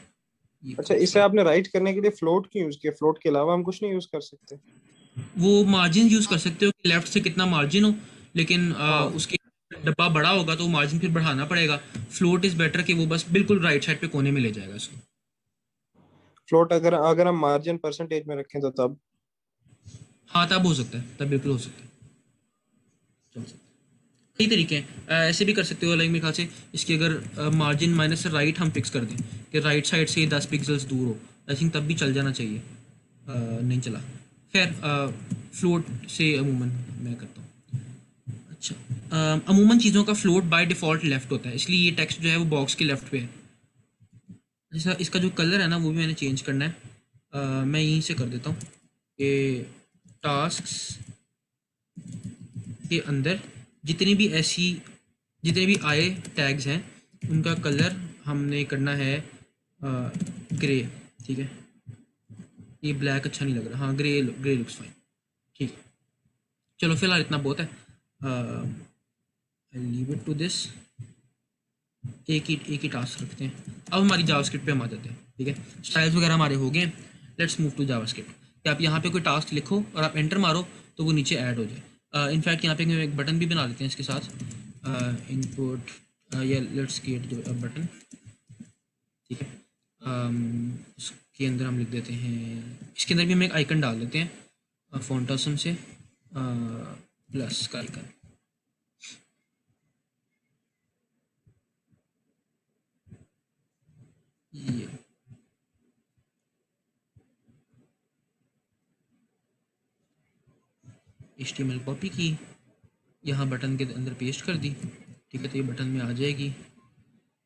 ये अच्छा, इसे आपने राइट करने के लिए फ्लोट क्यों यूज किया? फ्लोट के अलावा हम कुछ नहीं यूज कर सकते? वो मार्जिन यूज़ कर सकते हो कि लेफ्ट से कितना मार्जिन हो, लेकिन हाँ, उसके डब्बा बड़ा होगा तो मार्जिन फिर बढ़ाना पड़ेगा। फ्लोट इज़ बेटर कि वो बस बिल्कुल राइट साइड पे कोने में ले जाएगा इसको। फ्लोट अगर अगर हम मार्जिन परसेंटेज में रखें तो तब? हाँ, तब हो सकता है, तब बिल्कुल हो सकता है, चल सकता है। कई तरीके हैं, ऐसे भी कर सकते हो, लाइक मेरे ख्याल से इसकी अगर मार्जिन माइनस से राइट हम फिक्स कर दें कि राइट साइड से 10 पिक्सल्स दूर हो, आई थिंक तब भी चल जाना चाहिए। नहीं चला, खैर फ्लोट से अमूमन मैं करता हूँ। अच्छा, अमूमन चीज़ों का फ्लोट बाय डिफ़ॉल्ट लेफ़्ट होता है, इसलिए ये टेक्स्ट जो है वो बॉक्स के लेफ़्ट पे है। जैसा इसका जो कलर है ना वो भी मैंने चेंज करना है, मैं यहीं से कर देता हूँ कि टास्क के अंदर जितनी भी ऐसी, जितने भी आए टैग्स हैं उनका कलर हमने करना है ग्रे, ठीक है। ये ब्लैक अच्छा नहीं लग रहा, हाँ ग्रे, ग्रे लुक्स फाइन, ठीक है। चलो फिलहाल इतना बहुत है, लीव इट टू दिस, एक ही टास्क रखते हैं। अब हमारी जावास्क्रिप्ट पे हम आ जाते हैं, ठीक है। स्टाइल्स वगैरह हमारे हो गए। Let's move to JavaScript. कि आप यहाँ पे कोई टास्क लिखो और आप एंटर मारो तो वो नीचे ऐड हो जाए। इनफैक्ट यहाँ पे एक बटन भी बना देते हैं इसके साथ, इनपुट या लेट्स क्रिएट जो बटन, ठीक है। इसके अंदर हम लिख देते हैं, इसके अंदर भी हम एक आइकन डाल देते हैं फॉन्टासम से, प्लस का आइकन। ये HTML कॉपी की, यहाँ बटन के अंदर पेस्ट कर दी, ठीक है। तो ये बटन में आ जाएगी।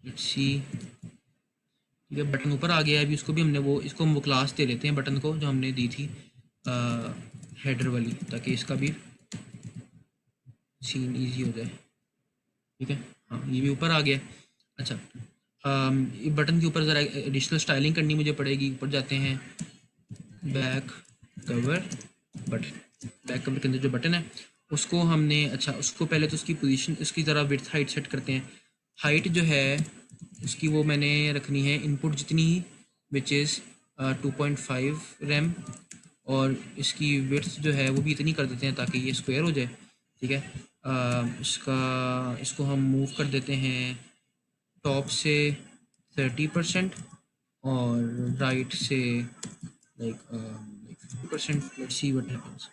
लेट्स सी, ठीक है, बटन ऊपर आ गया है। अभी उसको भी हमने इसको हम वो क्लास दे लेते हैं बटन को जो हमने दी थी हेडर वाली, ताकि इसका भी सीन इजी हो जाए, ठीक है। हाँ, ये भी ऊपर आ गया। अच्छा, ये बटन के ऊपर ज़रा एडिशनल स्टाइलिंग करनी मुझे पड़ेगी। ऊपर जाते हैं, back cover button, back cover के अंदर जो बटन है उसको हमने, अच्छा उसको पहले तो उसकी पोजीशन, उसकी ज़रा विड्थ हाइट सेट करते हैं। हाइट जो है उसकी वो मैंने रखनी है इनपुट जितनी ही, विच इज़ 2.5 रैम, और इसकी विड्थ जो है वो भी इतनी कर देते हैं ताकि ये स्क्वायर हो जाए, ठीक है। इसको हम मूव कर देते हैं टॉप से 30% और राइट से like 50%। Let's see what happens,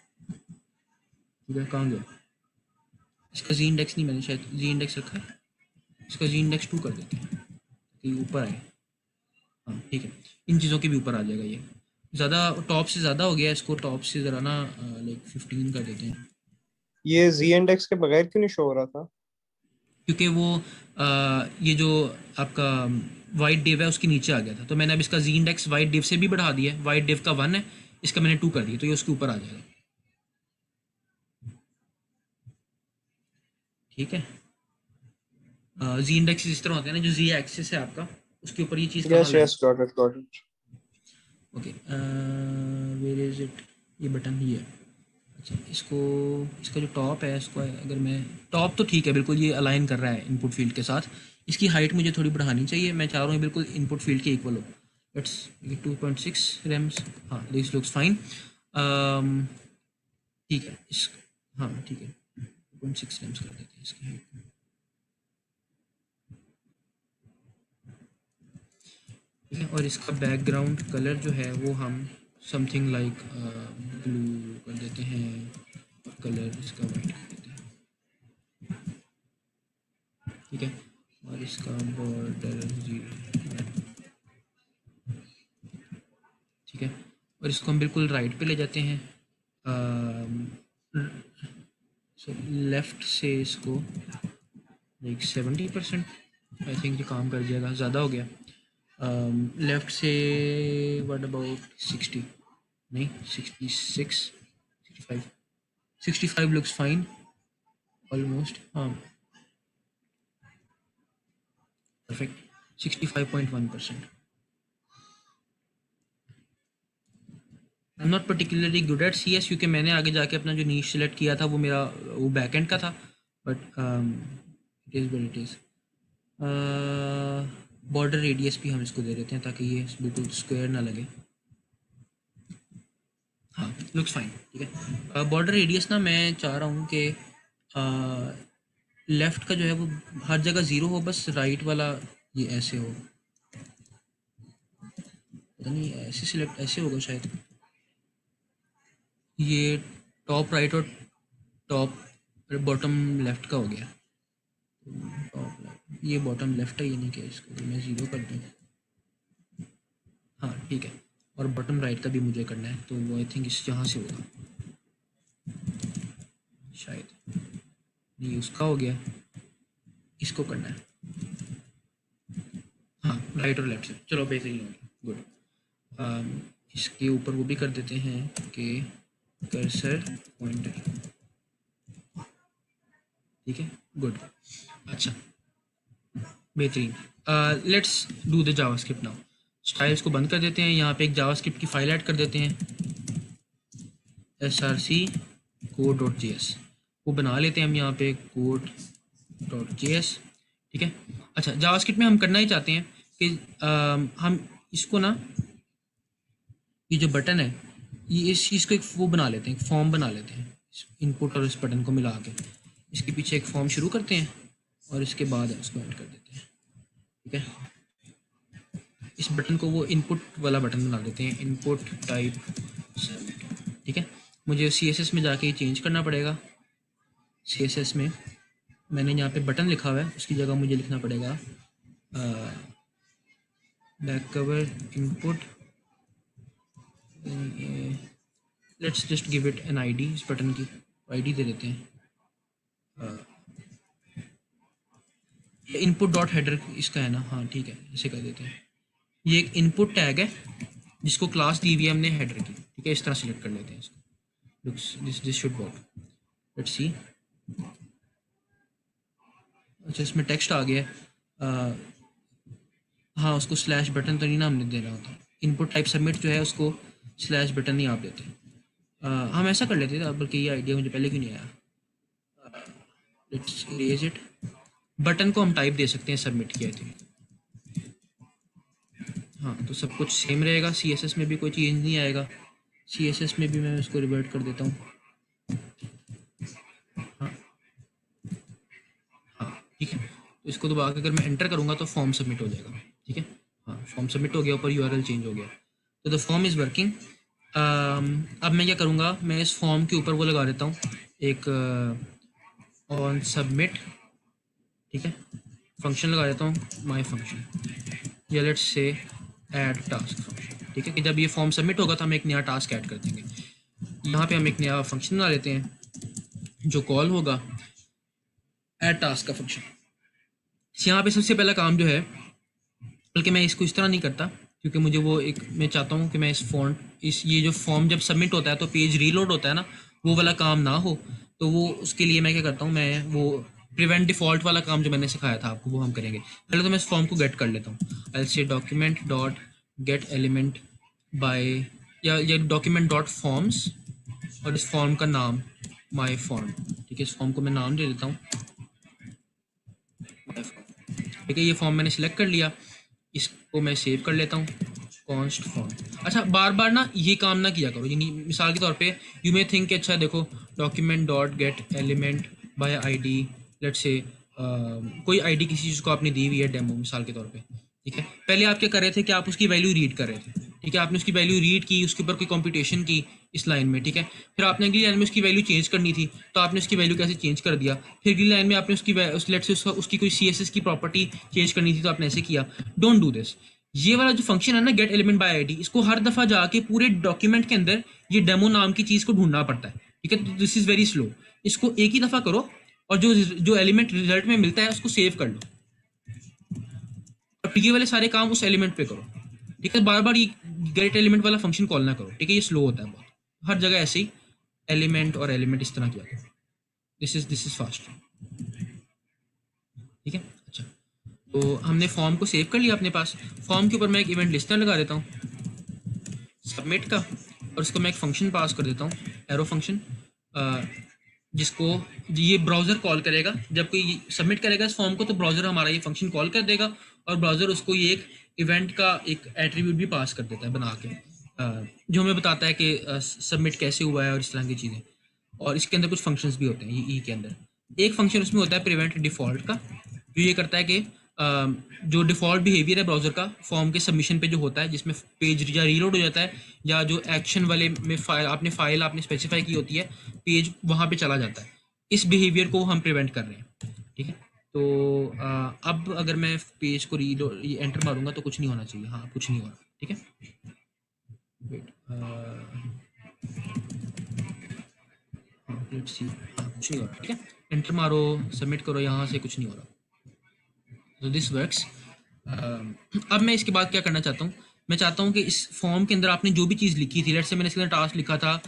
ठीक है। कहाँ गया इसका जी इंडेक्स? नहीं, मैंने शायद जी इंडेक्स रखा है। इसका जी इंडेक्स 2 कर देते हैं कि ऊपर आए। हाँ, ठीक है, इन चीज़ों के भी ऊपर आ जाएगा। ये ज़्यादा टॉप से ज़्यादा हो गया, इसको टॉप से ज़रा ना लाइक 15 कर देते हैं। ये जी इंडेक्स के बगैर क्यों नहीं शो हो रहा था? क्योंकि वो ये जो आपका वाइट डिव है उसके नीचे आ गया था, तो मैंने अब इसका जी इंडेक्स वाइट डिव से भी बढ़ा दिया है। वाइट डिव का 1 है, इसका मैंने 2 कर दिया, तो ये उसके ऊपर आ जाएगा, ठीक है। जी इंडेक्स इस तरह होते हैं ना, जो जी एक्सिस है आपका उसके ऊपर ये चीज़ कहाँ yes yes, got it. Okay, where is it, ये बटन ही है। अच्छा, इसका जो टॉप है, इसको अगर मैं टॉप, तो ठीक है, बिल्कुल ये अलाइन कर रहा है इनपुट फील्ड के साथ। इसकी हाइट मुझे थोड़ी बढ़ानी चाहिए, मैं चाह रहा हूँ बिल्कुल इनपुट फील्ड के इक्वल हो। इट्स 2.6 रैम्स, हाँ दिस लुक्स फाइन, ठीक है। हाँ ठीक है, 2.6 रैम्स कर देते हैं इसकी हाइट। ठीक है, और इसका बैकग्राउंड कलर जो है वो हम समथिंग लाइक ब्लू कर देते हैं, और कलर इसका वाइट कर देते हैं, ठीक है। और इसका बॉर्डर 0, ठीक है। और इसको हम बिल्कुल राइट पे ले जाते हैं, लेफ़्ट से इसको लाइक 70%, आई थिंक ये काम कर जाएगा। ज़्यादा हो गया, लेफ़्ट से व्हाट अबाउट 60, नहीं 66, 65 लुक्स फाइन ऑलमोस्ट, हाँ perfect, 65.1%। I am not particularly good at CS, क्योंकि मैंने आगे जाके अपना जो नीश सेलेक्ट किया था वो मेरा वो बैकएंड का था, but it is what it is. Border radius भी हम इसको दे देते हैं ताकि ये बिल्कुल स्क्वायर ना लगे। हाँ, लुक्स फाइन, ठीक है। बॉर्डर रेडियस ना मैं चाह रहा हूँ कि लेफ़्ट का जो है वो हर जगह 0 हो, बस राइट वाला ये ऐसे हो, पता नहीं ऐसे सिलेक्ट ऐसे होगा शायद। ये टॉप राइट और टॉप बॉटम लेफ़्ट का हो गया, टॉप लेफ्ट, ये बॉटम लेफ़्ट है, ये नहीं क्या, इसको तो मैं 0 कर दूँ। हाँ ठीक है, और बॉटम राइट का भी मुझे करना है, तो वो आई थिंक इस यहाँ से होगा शायद, नहीं उसका हो गया, इसको करना है। हाँ, राइट और लेफ्ट से, चलो बेहतरीन हो गया, गुड। इसके ऊपर वो भी कर देते हैं कि कर्सर पॉइंटर, ठीक है, गुड। अच्छा, बेहतरीन। Let's do the JavaScript now. Styles को बंद कर देते हैं, यहाँ पे एक जावास्क्रिप्ट की फाइल ऐड कर देते हैं, src code.js, वो बना लेते हैं हम यहाँ पे code.js, ठीक है। अच्छा, जावास्क्रिप्ट में हम करना ही चाहते हैं कि हम इसको ना, ये जो बटन है, ये इस चीज़ को एक वो बना लेते हैं, एक फॉर्म बना लेते हैं, इनपुट और इस बटन को मिला के इसके पीछे एक फॉर्म शुरू करते हैं और इसके बाद उसको ऐड कर देते हैं। ठीक है, इस बटन को वो इनपुट वाला बटन बना देते हैं, इनपुट टाइप सबमिट। ठीक है, मुझे CSS में जाके चेंज करना पड़ेगा। CSS में मैंने यहाँ पे बटन लिखा हुआ है, उसकी जगह मुझे लिखना पड़ेगा back cover input, let's just give it an ID, इस बटन की ID दे देते हैं, इनपुट डॉट हेडर इसका है ना, हाँ ठीक है, इसे कर देते हैं। ये एक इनपुट टैग है जिसको क्लास दी हुई है हमने हेडर की। ठीक है, इस तरह सेलेक्ट कर लेते हैं इसको, looks this should work, let's see. अच्छा, इसमें टेक्स्ट आ गया है, हाँ उसको स्लैश बटन तो नहीं ना हमने देना होता, इनपुट टाइप सबमिट जो है उसको स्लैश बटन नहीं आप देते। हम ऐसा कर लेते थे, बल्कि ये आइडिया मुझे पहले क्यों नहीं आया। लेट्स इरेज इट, बटन को हम टाइप दे सकते हैं सबमिट किया थे। हाँ, तो सब कुछ सेम रहेगा, CSS में भी कोई चेंज नहीं आएगा। CSS में भी मैं उसको रिवर्ट कर देता हूँ। हाँ हाँ ठीक है, तो इसको दबा के अगर मैं एंटर करूँगा तो फॉर्म सबमिट हो जाएगा। ठीक है, हाँ फॉर्म सबमिट हो गया, ऊपर URL चेंज हो गया, तो द फॉर्म इज़ वर्किंग। अब मैं क्या करूँगा, मैं इस फॉर्म के ऊपर वो लगा देता हूँ एक ऑन सबमिट। ठीक है, फंक्शन लगा देता हूँ माई फंक्शन, या let's say add task function. ठीक है, कि जब ये फॉर्म सबमिट होगा तो हम एक नया टास्क ऐड कर देंगे। यहाँ पे हम एक नया फंक्शन बना लेते हैं जो कॉल होगा ऐड टास्क का फंक्शन। यहाँ पे सबसे पहला काम जो है, बल्कि मैं इसको इस तरह नहीं करता क्योंकि मुझे वो एक, मैं चाहता हूँ कि मैं ये जो फॉर्म जब सबमिट होता है तो पेज रीलोड होता है ना, वो वाला काम ना हो। तो वो उसके लिए मैं क्या करता हूँ, मैं वो प्रिवेंट डिफ़ॉल्ट वाला काम जो मैंने सिखाया था आपको वो हम करेंगे। पहले तो मैं इस फॉर्म को गेट कर लेता हूँ, आई से document dot gate element by, या डॉक्यूमेंट डॉट फॉर्म्स, और इस फॉर्म का नाम माई फॉर्म। ठीक है, इस फॉर्म को मैं नाम दे देता हूँ माई फॉर्म। ठीक है, ये फॉर्म मैंने सिलेक्ट कर लिया, इसको मैं सेव कर लेता हूँ कॉन्स्ट फॉर्म। अच्छा, बार बार ना ये काम ना किया करो, यानी मिसाल के तौर पे यू मे थिंक कि अच्छा देखो document dot gate element by ID, let's say कोई ID किसी चीज़ को आपने दी हुई है डेमो मिसाल के तौर पे। ठीक है, पहले आप क्या कर रहे थे कि आप उसकी वैल्यू रीड कर रहे थे। ठीक है, आपने उसकी वैल्यू रीड की, उसके ऊपर कोई कंप्यूटेशन की इस लाइन में। ठीक है, फिर आपने अगली लाइन में उसकी वैल्यू चेंज करनी थी, तो आपने उसकी वैल्यू कैसे चेंज कर दिया। फिर अगली लाइन में आपने उसकी कोई CSS की प्रॉपर्टी चेंज करनी थी, तो आपने ऐसे किया। Don't do this. ये वाला जो फंक्शन है ना गेट एलिमेंट बाय ID, इसको हर दफ़ा जाके पूरे डॉक्यूमेंट के अंदर ये डेमो नाम की चीज़ को ढूंढना पड़ता है। ठीक है, दिस इज़ वेरी स्लो। इसको एक ही दफ़ा करो और जो एलिमेंट रिजल्ट में मिलता है उसको सेव कर लो, और ये वाले सारे काम उस एलिमेंट पे करो। ठीक है, बार बार ये गेट एलिमेंट वाला फंक्शन कॉल ना करो। ठीक है, ये स्लो होता है बहुत, हर जगह ऐसे ही एलिमेंट और एलिमेंट इस तरह किया करो। This is fast. ठीक है, अच्छा, तो हमने फॉर्म को सेव कर लिया अपने पास। फॉर्म के ऊपर मैं एक इवेंट लिस्टनर लगा देता हूँ सबमिट का, और उसको मैं एक फंक्शन पास कर देता हूँ एरो फंक्शन, जिसको ये ब्राउज़र कॉल करेगा जब कोई सबमिट करेगा इस फॉर्म को, तो ब्राउज़र हमारा ये फंक्शन कॉल कर देगा, और ब्राउज़र उसको ये एक इवेंट का एक एट्रीब्यूट भी पास कर देता है बना के, जो हमें बताता है कि सबमिट कैसे हुआ है और इस तरह की चीज़ें। और इसके अंदर कुछ फंक्शंस भी होते हैं ई के अंदर। एक फंक्शन उसमें होता है प्रिवेंट डिफ़ॉल्ट का, जो ये करता है कि जो डिफ़ॉल्ट बिहेवियर है ब्राउज़र का फॉर्म के सबमिशन पे जो होता है, जिसमें पेज या रीलोड हो जाता है, या जो एक्शन वाले में फाइल आपने स्पेसिफाई की होती है, पेज वहाँ पे चला जाता है, इस बिहेवियर को हम प्रिवेंट कर रहे हैं। ठीक है, तो अब अगर मैं पेज को रीलोड एंटर मारूंगा तो कुछ नहीं होना चाहिए। हाँ, कुछ नहीं हो रहा। ठीक है, वेट, लेट्स सी, हाँ कुछ नहीं हो रहा। ठीक है, एंटर मारो, सबमिट करो, यहाँ से कुछ नहीं हो रहा। तो दिस वर्क्स। अब मैं इसके बाद क्या करना चाहता हूँ, मैं चाहता हूँ कि इस फॉर्म के अंदर आपने जो भी चीज़ लिखी थी, लेट्स से मैंने इसके अंदर टास्क लिखा था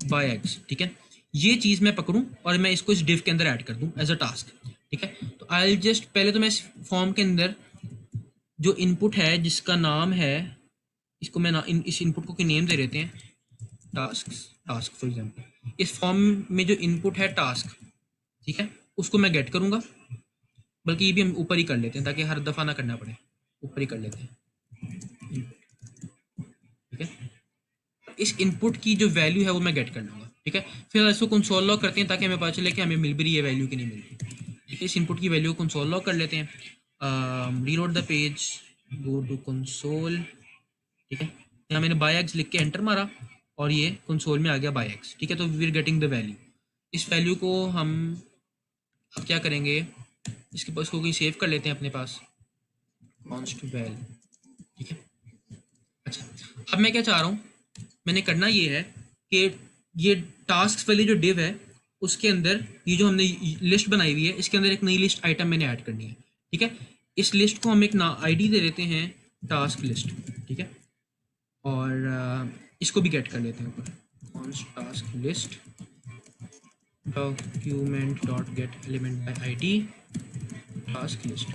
बाय एक्स। ठीक है, ये चीज़ मैं पकड़ूँ और मैं इसको इस डिव के अंदर ऐड कर दूँ एज अ टास्क। ठीक है, तो आई जस्ट पहले तो मैं इस फॉर्म के अंदर जो इनपुट है जिसका नाम है, इसको मैं इस इनपुट को कोई नेम दे देते हैं टास्क फॉर एग्जाम्पल। इस फॉर्म में जो इनपुट है टास्क, ठीक है, उसको मैं गेट करूँगा। बल्कि ये भी हम ऊपर ही कर लेते हैं ताकि हर दफ़ा ना करना पड़े, ऊपर ही कर लेते हैं, ठीक है। इस इनपुट की जो वैल्यू है वो मैं गेट कर लूँगा, ठीक है। फिर इसको कंसोल लॉग करते हैं ताकि हमें पता चले कि हमें मिल भी रही है वैल्यू कि नहीं मिल रही, ठीक है। इस इनपुट की वैल्यू को कंसोल लॉग कर लेते हैं, reload the page, go to console, ठीक है। यहाँ मैंने बाय एक्स लिख के एंटर मारा और ये कंसोल में आ गया बाय एक्स, ठीक है। तो we are getting the value. इस वैल्यू को हम अब क्या करेंगे, इसके पास को कहीं सेव कर लेते हैं अपने पास, कॉन्स्ट वैल, ठीक है। अच्छा, अब मैं क्या चाह रहा हूँ, मैंने करना ये है कि ये टास्क वाली जो डिव है उसके अंदर ये जो हमने लिस्ट बनाई हुई है इसके अंदर एक नई लिस्ट आइटम मैंने ऐड करनी है, ठीक है। इस लिस्ट को हम एक ना आईडी दे देते हैं टास्क लिस्ट, ठीक है। और इसको भी गेट कर लेते हैं ऊपर, const task list document dot gate element by ID task list,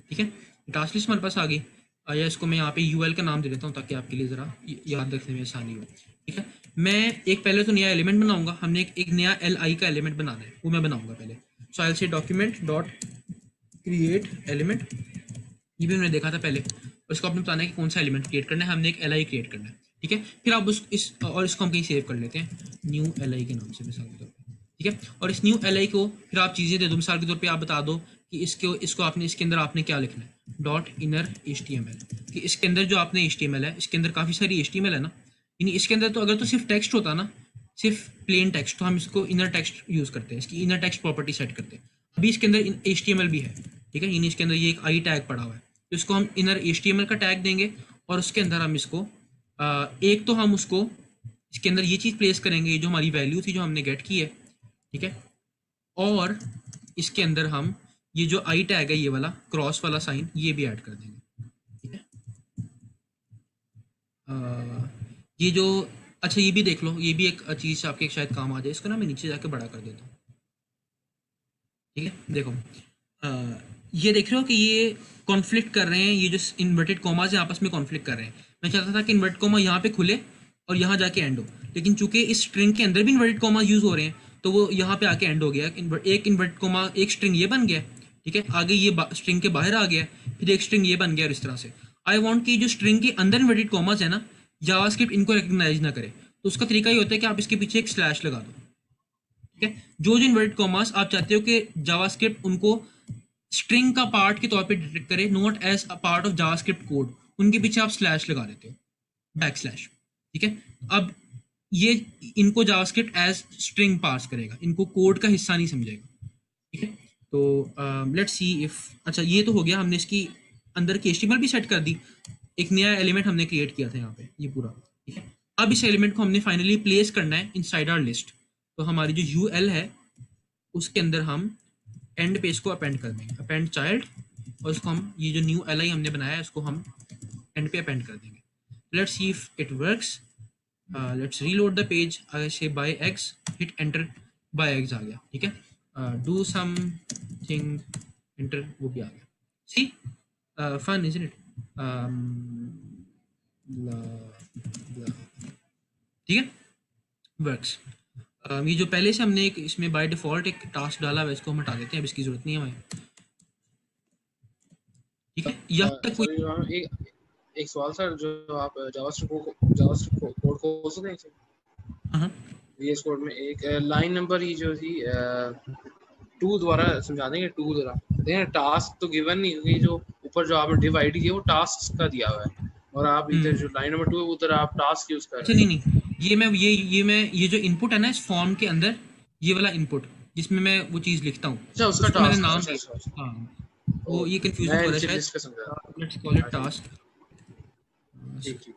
ठीक है। टास्क लिस्ट हमारे पास आ गई। या इसको मैं यहाँ पे यूएल का नाम दे देता हूँ ताकि आपके लिए ज़रा याद रखने में आसानी हो, ठीक है। मैं एक पहले तो नया एलिमेंट बनाऊंगा, हमने एक नया एल आई का एलिमेंट बनाना है, वो मैं बनाऊंगा पहले। सो आई से डॉक्यूमेंट डॉट क्रिएट एलिमेंट, ये भी हमने देखा था पहले, और इसको आपने बताना है कि कौन सा एलिमेंट क्रिएट करना है, हमने एक एल आई क्रिएट करना है, ठीक है। फिर आप इसको हम कहीं सेव कर लेते हैं न्यू एल आई के नाम से मिसाल के तौर पर, ठीक है। और इस न्यू एल आई को फिर आप चीज़ें दे दो, मिसाल के तौर पे आप बता दो कि इसको आपने इसके अंदर आपने क्या लिखना है, डॉट इनर HTML, कि इसके अंदर जो आपने HTML है, इसके अंदर काफ़ी सारी HTML है ना, यानी इसके अंदर तो अगर तो सिर्फ टेक्स्ट होता ना, सिर्फ प्लेन टेक्स्ट, तो हम इसको इनर टेक्स्ट यूज़ करते हैं, इसकी इनर टेक्स्ट प्रॉपर्टी सेट करते हैं। अभी इसके अंदर HTML भी है, ठीक है, यानी इसके अंदर ये एक आई टैग पड़ा हुआ है, तो इसको हम इनर HTML का टैग देंगे और उसके अंदर हम इसको एक तो हम उसको इसके अंदर ये चीज़ प्लेस करेंगे, ये जो हमारी वैल्यू थी जो हमने गेट की है, ठीक है। और इसके अंदर हम ये जो आई टैग है, ये वाला क्रॉस वाला साइन, ये भी ऐड कर देंगे, ठीक है। ये जो अच्छा ये भी देख लो, ये भी एक चीज़ आपके शायद काम आ जाए, इसको ना मैं नीचे जाके बड़ा कर देता हूँ, ठीक है। देखो ये देख रहे हो कि ये कॉन्फ्लिक्ट कर रहे हैं, ये जो इन्वर्टेड कॉमाज हैं आपस में कॉन्फ्लिक्ट कर रहे हैं। मैं चाहता था कि इन्वर्टेड कॉमा यहाँ पे खुले और यहाँ जाके एंड हो, लेकिन चूंकि इस स्ट्रिंग के अंदर भी इन्वर्टेड कॉमा यूज हो रहे हैं तो वो यहाँ पे आके एंड हो गया। एक इन्वर्टेड कॉमा, एक स्ट्रिंग ये बन गया, ठीक है, आगे ये स्ट्रिंग के बाहर आ गया, फिर एक स्ट्रिंग ये बन गया, और इस तरह से आई वॉन्ट कि जो स्ट्रिंग के अंदर इन्वर्टेड कॉमाज है ना, जावास्क्रिप्ट इनको रिकग्नाइज ना करे, तो उसका तरीका ये होता है कि आप इसके पीछे एक स्लैश लगा दो, ठीक है। जो इन्वर्टेड कॉमास आप चाहते हो कि जावास्क्रिप्ट उनको स्ट्रिंग का पार्ट के तौर पे डिटेक्ट करे, not as a part of JavaScript code, उनके पीछे आप स्लैश लगा देते हो, बैक स्लैश, ठीक है। अब ये इनको जावास्क्रिप्ट एज स्ट्रिंग पास करेगा, इनको कोड का हिस्सा नहीं समझेगा, ठीक है। तो लेट्स सी इफ, अच्छा ये तो हो गया, हमने इसकी अंदर की HTML भी सेट कर दी, एक नया एलिमेंट हमने क्रिएट किया था यहाँ पे, ये पूरा, ठीक है। अब इस एलिमेंट को हमने फाइनली प्लेस करना है इनसाइड आवर लिस्ट, तो हमारी जो UL है उसके अंदर हम एंड पे इसको अपेंड कर देंगे, अपेंड चाइल्ड, और इसको हम ये जो न्यू LI हमने बनाया है उसको हम एंड पे अपेंड कर देंगे। Let's see if it works, let's reload the page, I say bye X, hit enter, bye X आ गया, ठीक है। डू समथिंग एंटर, वो भी आ गया, सी फन इजंट इट, ठीक है, वर्क्स। ये जो पहले से हमने एक इसमें बाय डिफॉल्ट एक टास्क डाला है इसको हम हटा देते हैं, अब इसकी जरूरत नहीं है हमें, ठीक है। यहाँ तक कोई सॉरी एक सवाल सर, जो आप जावास्क्रिप्ट कोड खोल सकते हैं हाँ VS कोड में, एक लाइन नंबर ये जो थी 2 द्वारा समझा देंगे, 2 द्वारा देखें, टास्क तो गिवन नहीं, क्योंकि जो ऊपर जो आपने डिव आईडी दिया वो टास्क का दिया हुआ है, और आप इधर जो लाइन नंबर 2 है उधर आप टास्क यूज कर अच्छा रहे हैं। नहीं, ये जो इनपुट है ना इस फॉर्म के अंदर, ये वाला इनपुट जिसमें मैं वो चीज़ लिखता हूँ, अच्छा उसका उसको मैंने टास्क, नाम अच्छा दिया, अच्छा, हाँ, वो ये कंफ्यूजन मैं हो रहा है इनसे शायद, लिस्ट का समझा, लेट्स कॉल इट टास्क, ठीक ठीक,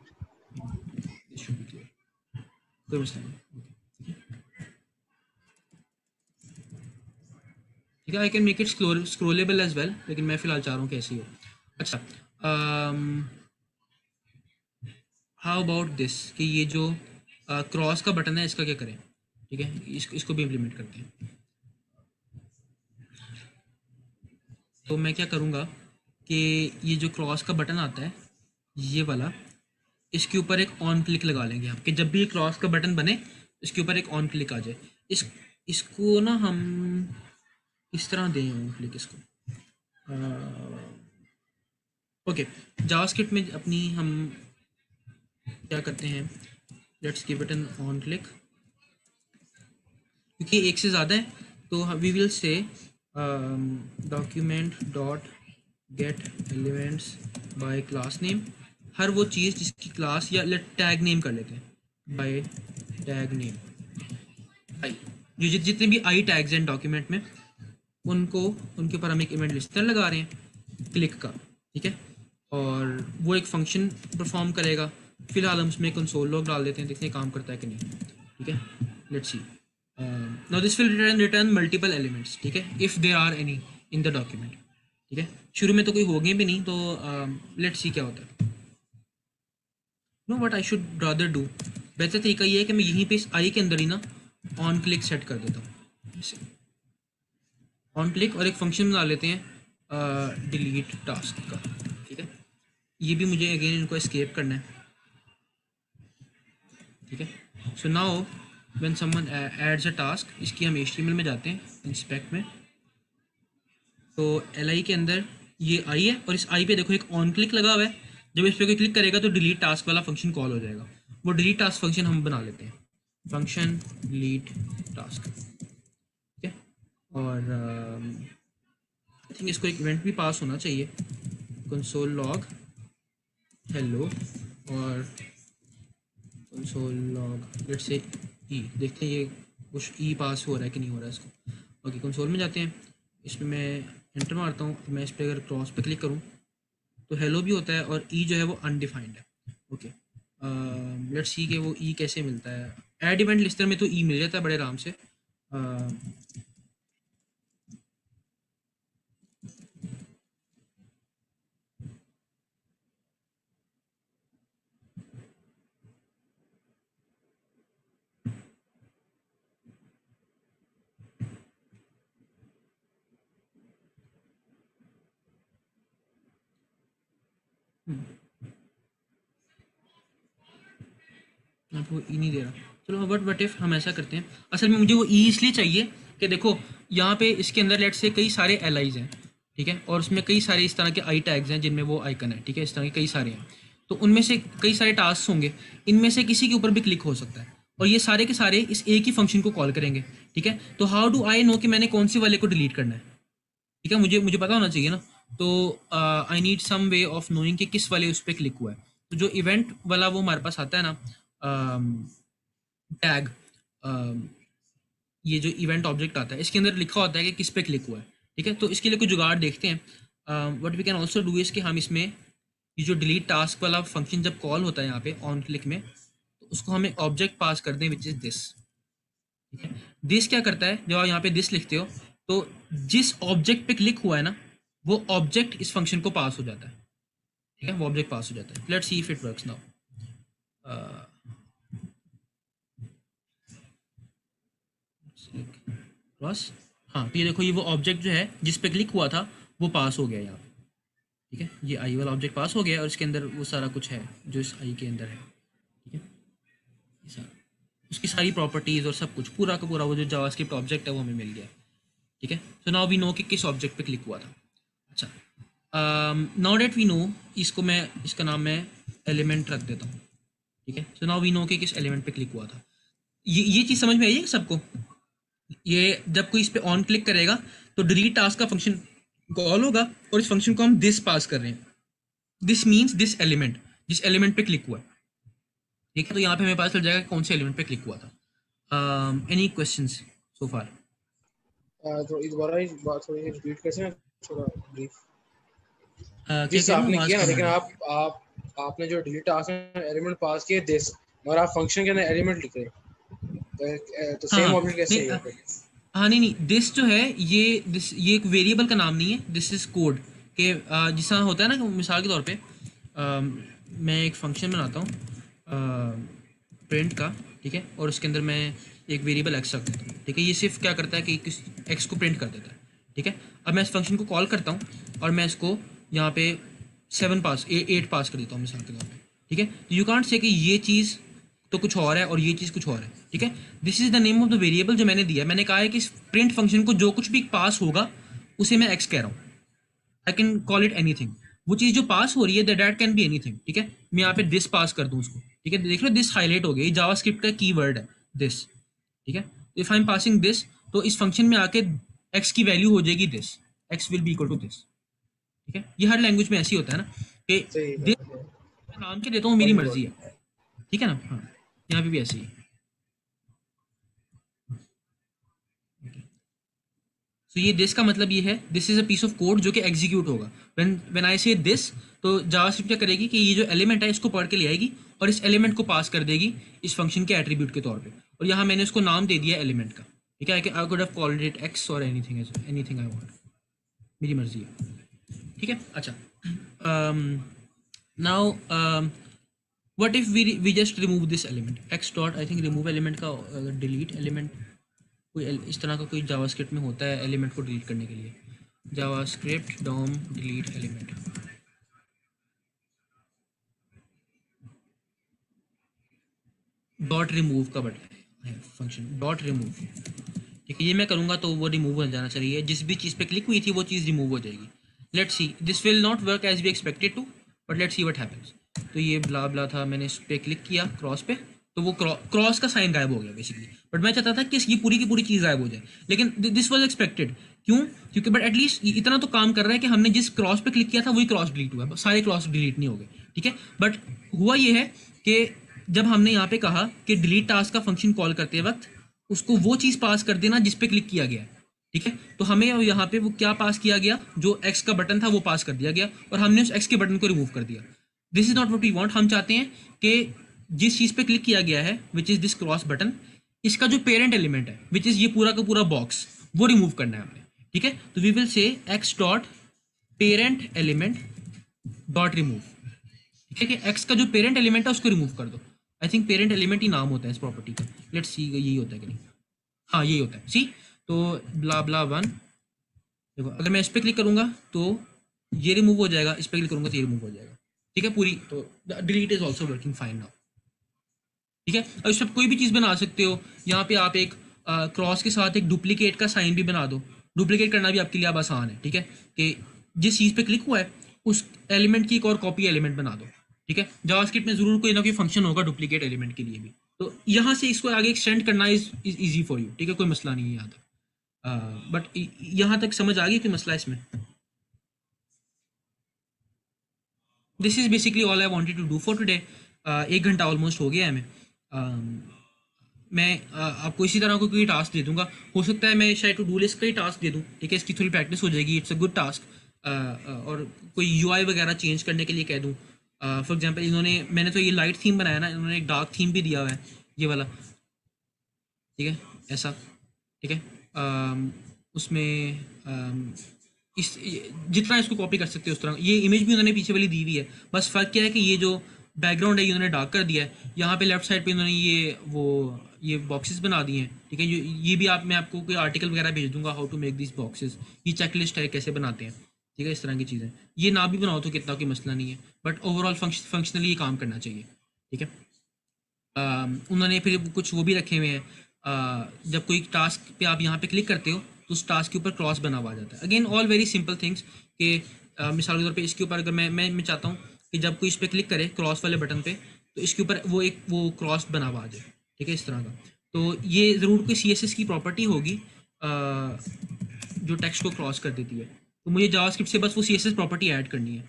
कोई मसला नहीं, ठीक है। I can make it scrollable as well, लेकिन मैं फिलहाल चाह रहा हूँ कि ऐसे ही हो। अच्छा, हाउ अबाउट दिस, कि ये जो क्रॉस का बटन है इसका क्या करें, ठीक है, इसको भी इम्प्लीमेंट करते हैं। तो मैं क्या करूँगा कि ये जो क्रॉस का बटन आता है ये वाला, इसके ऊपर एक ऑन क्लिक लगा लेंगे हम, कि जब भी क्रॉस का बटन बने इसके ऊपर एक ऑन क्लिक आ जाए। इसको ना हम इस तरह दें ऑन क्लिक, इसको ओके, जावास्क्रिप्ट में अपनी हम क्या करते हैं, let's give it an on click, क्योंकि एक से ज़्यादा है तो we will say document dot get elements by class name, हर वो चीज़ जिसकी क्लास या लेट टैग नेम कर लेते हैं बाय टैग नेम आई, जो जितने भी आई टैग्स हैं डॉक्यूमेंट में उनको, उनके ऊपर हम एक इवेंट लिस्टर लगा रहे हैं क्लिक का, ठीक है, और वो एक फंक्शन परफॉर्म करेगा। फिलहाल हम उसमें कंसोल लॉग डाल देते हैं, देखते हैं काम करता है कि नहीं, ठीक है, let's see. Now this will return multiple elements, ठीक है, if there are any in the document, ठीक है, शुरू में तो कोई होंगे भी नहीं, तो लेट्स सी क्या होता है। Know what I should rather do, बेहतर तरीका ये है कि मैं यहीं पे इस आई के अंदर ही ना ऑन क्लिक सेट कर देता हूँ, ऑन क्लिक, और एक फंक्शन बना लेते हैं डिलीट टास्क का, ठीक है, ये भी मुझे अगेन इनको एस्केप करना है, ठीक है। So now when someone adds a task, इसकी हम HTML में जाते हैं इंस्पेक्ट में, तो LI के अंदर ये आई है और इस आई पे देखो एक ऑन क्लिक लगा हुआ है, जब इस पर कोई क्लिक करेगा तो डिलीट टास्क वाला फंक्शन कॉल हो जाएगा, वो डिलीट टास्क फंक्शन हम बना लेते हैं, फंक्शन डिलीट टास्क, ठीक है, और आई थिंक इसको एक इवेंट भी पास होना चाहिए, कंसोल लॉग हेलो और कंसोल लॉग लेट्स से ई, देखते हैं ये कुछ ई पास हो रहा है कि नहीं हो रहा है इसको। ओके, कंसोल में जाते हैं, इसमें मैं एंटर मारता हूँ, मैं इस पर अगर क्रॉस पे क्लिक करूँ तो हेलो भी होता है और ई जो है वो अनडिफाइंड है। ओके, लेट्स सी कि वो ई कैसे मिलता है, ऐड इवेंट लिस्टर में तो ई मिल जाता है बड़े आराम से। आपको ई नहीं दे रहा, चलो बट इफ हम ऐसा करते हैं, असल में मुझे वो ई इसलिए चाहिए कि देखो यहाँ पे इसके अंदर लेट से कई सारे एलाइज हैं, ठीक है, और उसमें कई सारे इस तरह के आई टैग्स हैं जिनमें वो आइकन है, ठीक है, इस तरह के कई सारे हैं, तो उनमें से कई सारे टास्क होंगे, इनमें से किसी के ऊपर भी क्लिक हो सकता है और ये सारे के सारे इस एक ही फंक्शन को कॉल करेंगे, ठीक है। तो हाउ डू आई नो कि मैंने कौन सी वाले को डिलीट करना है, ठीक है, मुझे मुझे पता होना चाहिए ना, तो I need some way of knowing कि किस वाले उस पर क्लिक हुआ है। तो जो इवेंट वाला वो हमारे पास आता है ना टैग, ये जो इवेंट ऑब्जेक्ट आता है इसके अंदर लिखा होता है कि किस पे क्लिक हुआ है, ठीक है, तो इसके लिए कुछ जुगाड़ देखते हैं। What we can also do is कि हम इसमें ये जो डिलीट टास्क वाला फंक्शन जब कॉल होता है यहाँ पे ऑन क्लिक में, तो उसको हम एक ऑब्जेक्ट पास कर दें विच इज दिस, ठीक है। दिस क्या करता है, जब आप यहाँ पे दिस लिखते हो तो जिस ऑब्जेक्ट पे क्लिक हुआ है ना वो ऑब्जेक्ट इस फंक्शन को पास हो जाता है, ठीक है, वो ऑब्जेक्ट पास हो जाता है। Let's see if it works now. बस हाँ, तो ये देखो ये वो ऑब्जेक्ट जो है जिस पे क्लिक हुआ था वो पास हो गया यहाँ पे, ठीक है, ये आई वाला ऑब्जेक्ट पास हो गया और इसके अंदर वो सारा कुछ है जो इस आई के अंदर है, ठीक है, ये सारा उसकी सारी प्रॉपर्टीज़ और सब कुछ पूरा का पूरा वो जो जावास्क्रिप्ट ऑब्जेक्ट है वो हमें मिल गया, ठीक है। सो नाउ वी नो कि किस ऑब्जेक्ट पे क्लिक हुआ था। अच्छा, नाउ डेट वी नो, इसको मैं इसका नाम मैं एलिमेंट रख देता हूँ, ठीक है। सो नाउ वी नो कि किस एलिमेंट पे क्लिक हुआ था। ये चीज़ समझ में आई है सबको? ये जब कोई इस पे ऑन क्लिक करेगा तो डिलीट टास्क का फंक्शन कॉल होगा और इस फंक्शन को हम दिस पास कर रहे हैं, दिस मीन्स दिस एलिमेंट, जिस एलिमेंट पे क्लिक हुआ है, ठीक है। तो यहाँ पे हमें पता चल जाएगा कौन से एलिमेंट पे क्लिक हुआ था। एनी क्वेश्चंस सो फार? तो इस बार ही बात थोड़ी रिपीट कैसे ना, थोड़ा ब्रीफ क्या जिस कह रहे हो, आपने आवाज़ किया ना, कम आ लेकिन रही है। आपने जो डिलीट टास्क में एलिमेंट पास किए दिस और आप फंक्शन के अंदर एलिमेंट लिख रहे हो, तो सेम हाँ ऑब्जेक्ट कैसे नहीं है फिर? हाँ नहीं, दिस जो है ये एक वेरिएबल का नाम नहीं है, दिस इज कोड के जिस होता है ना कि मिसाल के तौर पे मैं एक फंक्शन बनाता हूँ प्रिंट का, ठीक है, और उसके अंदर मैं एक वेरिएबल एक्स रख देता हूँ, ठीक है। ये सिर्फ क्या करता है कि किस एक्स को प्रिंट कर देता है, ठीक है। अब मैं इस फंक्शन को कॉल करता हूँ और मैं इसको यहाँ पे 8 पास कर देता हूँ मिसाल के तौर पे, ठीक है। यू कांट से कि ये चीज़ तो कुछ और है और ये चीज़ कुछ और है, ठीक है। This is the name of the variable जो मैंने दिया है। मैंने कहा है कि इस प्रिंट फंक्शन को जो कुछ भी पास होगा उसे मैं एक्स कह रहा हूँ। I can call it anything. वो चीज़ जो पास हो रही है दैट कैन बी एनीथिंग, ठीक है। मैं यहाँ पे दिस पास कर दूँ उसको, ठीक है, देख लो दिस हाईलाइट हो गया, ये जावास्क्रिप्ट का कीवर्ड है दिस, ठीक है। If I am passing this, तो इस फंक्शन में आके एक्स की वैल्यू हो जाएगी this, x will be equal to this, ठीक है। ये हर लैंग्वेज में ऐसे ही होता है ना कि सही दिस बात है। नाम के देता हूँ, मेरी मर्जी है, ठीक है ना। हाँ, यहाँ पे भी ऐसे ही है। तो ये दिस का मतलब ये है, this is a piece of code जो कि एग्जीक्यूट होगा। व्हेन आई से दिस, तो जावास्क्रिप्ट क्या करेगी कि ये जो एलिमेंट है इसको पढ़ के ले आएगी और इस एलिमेंट को पास कर देगी इस फंक्शन के एट्रीब्यूट के तौर पे। और यहाँ मैंने उसको नाम दे दिया एलिमेंट का, ठीक है। I could have called it x और एनीथिंग आई वांट, मेरी मर्जी है, ठीक है। अच्छा, now what if we just remove this element x dot, I think remove element का डिलीट एलिमेंट, कोई इस तरह का कोई जावास्क्रिप्ट में होता है एलिमेंट को डिलीट करने के लिए, JavaScript DOM delete element, dot remove का बटन है फंक्शन डॉट रिमूव, ठीक है। ये मैं करूँगा तो वो रिमूव हो जाना चाहिए, जिस भी चीज़ पे क्लिक हुई थी वो चीज़ रिमूव हो जाएगी। Let's see, this will not work as we expected to, but let's see what happens. तो ये ब्ला ब्ला था, मैंने इस पर क्लिक किया क्रॉस पे, तो वो क्रॉस का साइन गायब हो गया बेसिकली। बट मैं चाहता था कि ये पूरी की पूरी चीज़ गायब हो जाए, लेकिन दिस वॉज एक्सपेक्टेड। क्यों? क्योंकि बट एटलीस्ट इतना तो काम कर रहा है कि हमने जिस क्रॉस पे क्लिक किया था वही क्रॉस डिलीट हुआ है, सारे क्रॉस डिलीट नहीं हो गए, ठीक है। बट हुआ ये है कि जब हमने यहाँ पे कहा कि डिलीट टास्क का फंक्शन कॉल करते वक्त उसको वो चीज़ पास कर देना जिस पे क्लिक किया गया है, ठीक है। तो हमें यहाँ पे वो क्या पास किया गया, जो एक्स का बटन था वो पास कर दिया गया और हमने उस एक्स के बटन को रिमूव कर दिया। This is not what we want. हम चाहते हैं कि जिस चीज़ पे क्लिक किया गया है which is this cross button, इसका जो पेरेंट एलिमेंट है विच इज़ ये पूरा का पूरा बॉक्स, वो रिमूव करना है हमने, ठीक है। तो we will say x dot parent element dot remove, ठीक है, कि एक्स का जो पेरेंट एलिमेंट है उसको रिमूव कर दो। आई थिंक पेरेंट एलिमेंट ही नाम होता है इस प्रॉपर्टी का, लेट्स सी यही होता है कि नहीं। हाँ यही होता है, सी। तो ब्ला ब्ला वन, देखो अगर मैं इस पर क्लिक करूंगा तो ये रिमूव हो जाएगा, इस पर क्लिक करूंगा तो ये रिमूव हो जाएगा, ठीक है पूरी। तो delete is also working fine now, ठीक है। और इस पर कोई भी चीज़ बना सकते हो। यहाँ पे आप एक क्रॉस के साथ एक डुप्लीकेट का साइन भी बना दो, डुप्लीकेट करना भी आपके लिए अब आसान है, ठीक है। कि जिस चीज़ पे क्लिक हुआ है उस एलिमेंट की एक और कॉपी एलिमेंट बना दो, ठीक है। जावास्क्रिप्ट में जरूर कोई ना कोई फंक्शन होगा डुप्लीकेट एलिमेंट के लिए भी, तो यहाँ से इसको आगे एक्सटेंड करना इज इजी फॉर यू, ठीक है, कोई मसला नहीं है यहाँ तक। बट यहाँ तक समझ आ गई कोई मसला इसमें? This is basically all I wanted to do for today. 1 घंटा ऑलमोस्ट हो गया है हमें। मैं आपको इसी तरह को कोई टास्क दे दूंगा, हो सकता है मैं शायद टू डू लिस्ट का ही टास्क दे दूं, ठीक है। इसकी थोड़ी प्रैक्टिस हो जाएगी, इट्स अ गुड टास्क। और कोई यूआई वगैरह चेंज करने के लिए कह दूं। फॉर एग्जांपल मैंने तो ये लाइट थीम बनाया ना, इन्होंने एक डार्क थीम भी दिया हुआ है, ये वाला, ठीक है, ऐसा, ठीक है। उसमें जितना इसको कॉपी कर सकते हो उस तरह, ये इमेज भी उन्होंने पीछे वाली दी हुई है। बस फ़र्क क्या है कि ये जो बैकग्राउंड है ये उन्होंने डार्क कर दिया है, यहाँ पे लेफ्ट साइड पे उन्होंने ये बॉक्सेस बना दिए हैं, ठीक है। ये भी मैं आपको कोई आर्टिकल वगैरह भेज दूंगा, how to make this boxes, ये चेकलिस्ट है कैसे बनाते हैं, ठीक है, इस तरह की चीज़ें। ये ना भी बनाओ तो कितना कोई मसला नहीं है, बट ओवरऑल फंक्शनली ये काम करना चाहिए, ठीक है। उन्होंने फिर कुछ वो भी रखे हुए हैं, जब कोई टास्क पे आप यहाँ पे क्लिक करते हो तो उस टास्क के ऊपर क्रॉस बना हुआ आ जाता है। Again all very simple things कि मिसाल के तौर पे इसके ऊपर अगर मैं चाहता हूँ कि जब कोई इस पर क्लिक करे क्रॉस वाले बटन पे, तो इसके ऊपर वो क्रॉस बना हुआ आ जाए, ठीक है, इस तरह का। तो ये ज़रूर कोई CSS की प्रॉपर्टी होगी जो टेक्स्ट को क्रॉस कर देती है। तो मुझे जावास्क्रिप्ट से बस वो CSS प्रॉपर्टी ऐड करनी है।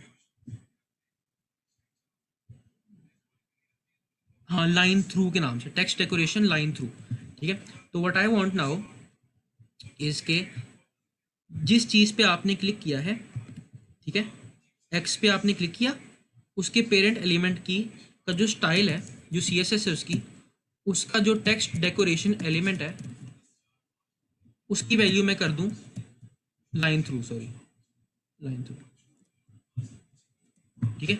हाँ, लाइन थ्रू के नाम से, टेक्स्ट डेकोरेशन लाइन थ्रू, ठीक है। तो what I want now is के जिस चीज़ पे आपने क्लिक किया है, ठीक है, एक्स पे आपने क्लिक किया, उसके पेरेंट एलिमेंट की का जो स्टाइल है, जो CSS है उसका जो टेक्स्ट डेकोरेशन एलिमेंट है उसकी वैल्यू मैं कर दूं लाइन थ्रू, लाइन थ्रू, ठीक है।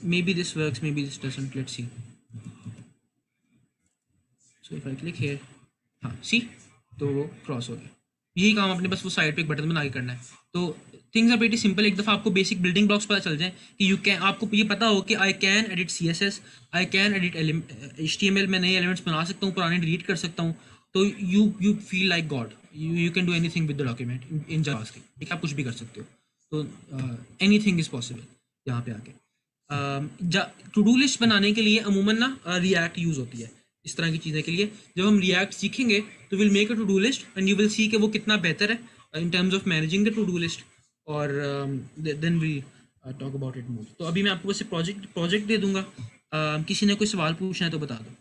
May be this works, may be this doesn't, let's see. So if I click here, हाँ सी, तो वो क्रॉस हो गया। यही काम आपने बस वो साइड पे एक बटन बना के करना है। तो थिंग्स आर वेरी सिंपल। एक दफ़ा आपको बेसिक बिल्डिंग ब्लॉक्स पता चल जाए कि आपको ये पता हो कि I can edit CSS, I can edit HTML, मैं नए एलिमेंट्स बना सकता हूँ, पुराने डिलीट कर सकता हूँ। तो you feel like God, you can do anything with the document in JavaScript, ठीक है, आप कुछ भी कर सकते हो। तो एनीथिंग इज़ पॉसिबल यहाँ पे आके। टू डू लिस्ट बनाने के लिए अमूमन ना रिएक्ट यूज़ होती है इस तरह की चीज़ें के लिए। जब हम रिएक्ट सीखेंगे तो will make a to do list and you will see कि वो कितना बेहतर है in terms of managing the to do list. और then we talk about it more. तो अभी मैं आपको बस प्रोजेक्ट प्रोजेक्ट दे दूंगा। किसी ने कोई सवाल पूछना है तो बता दो।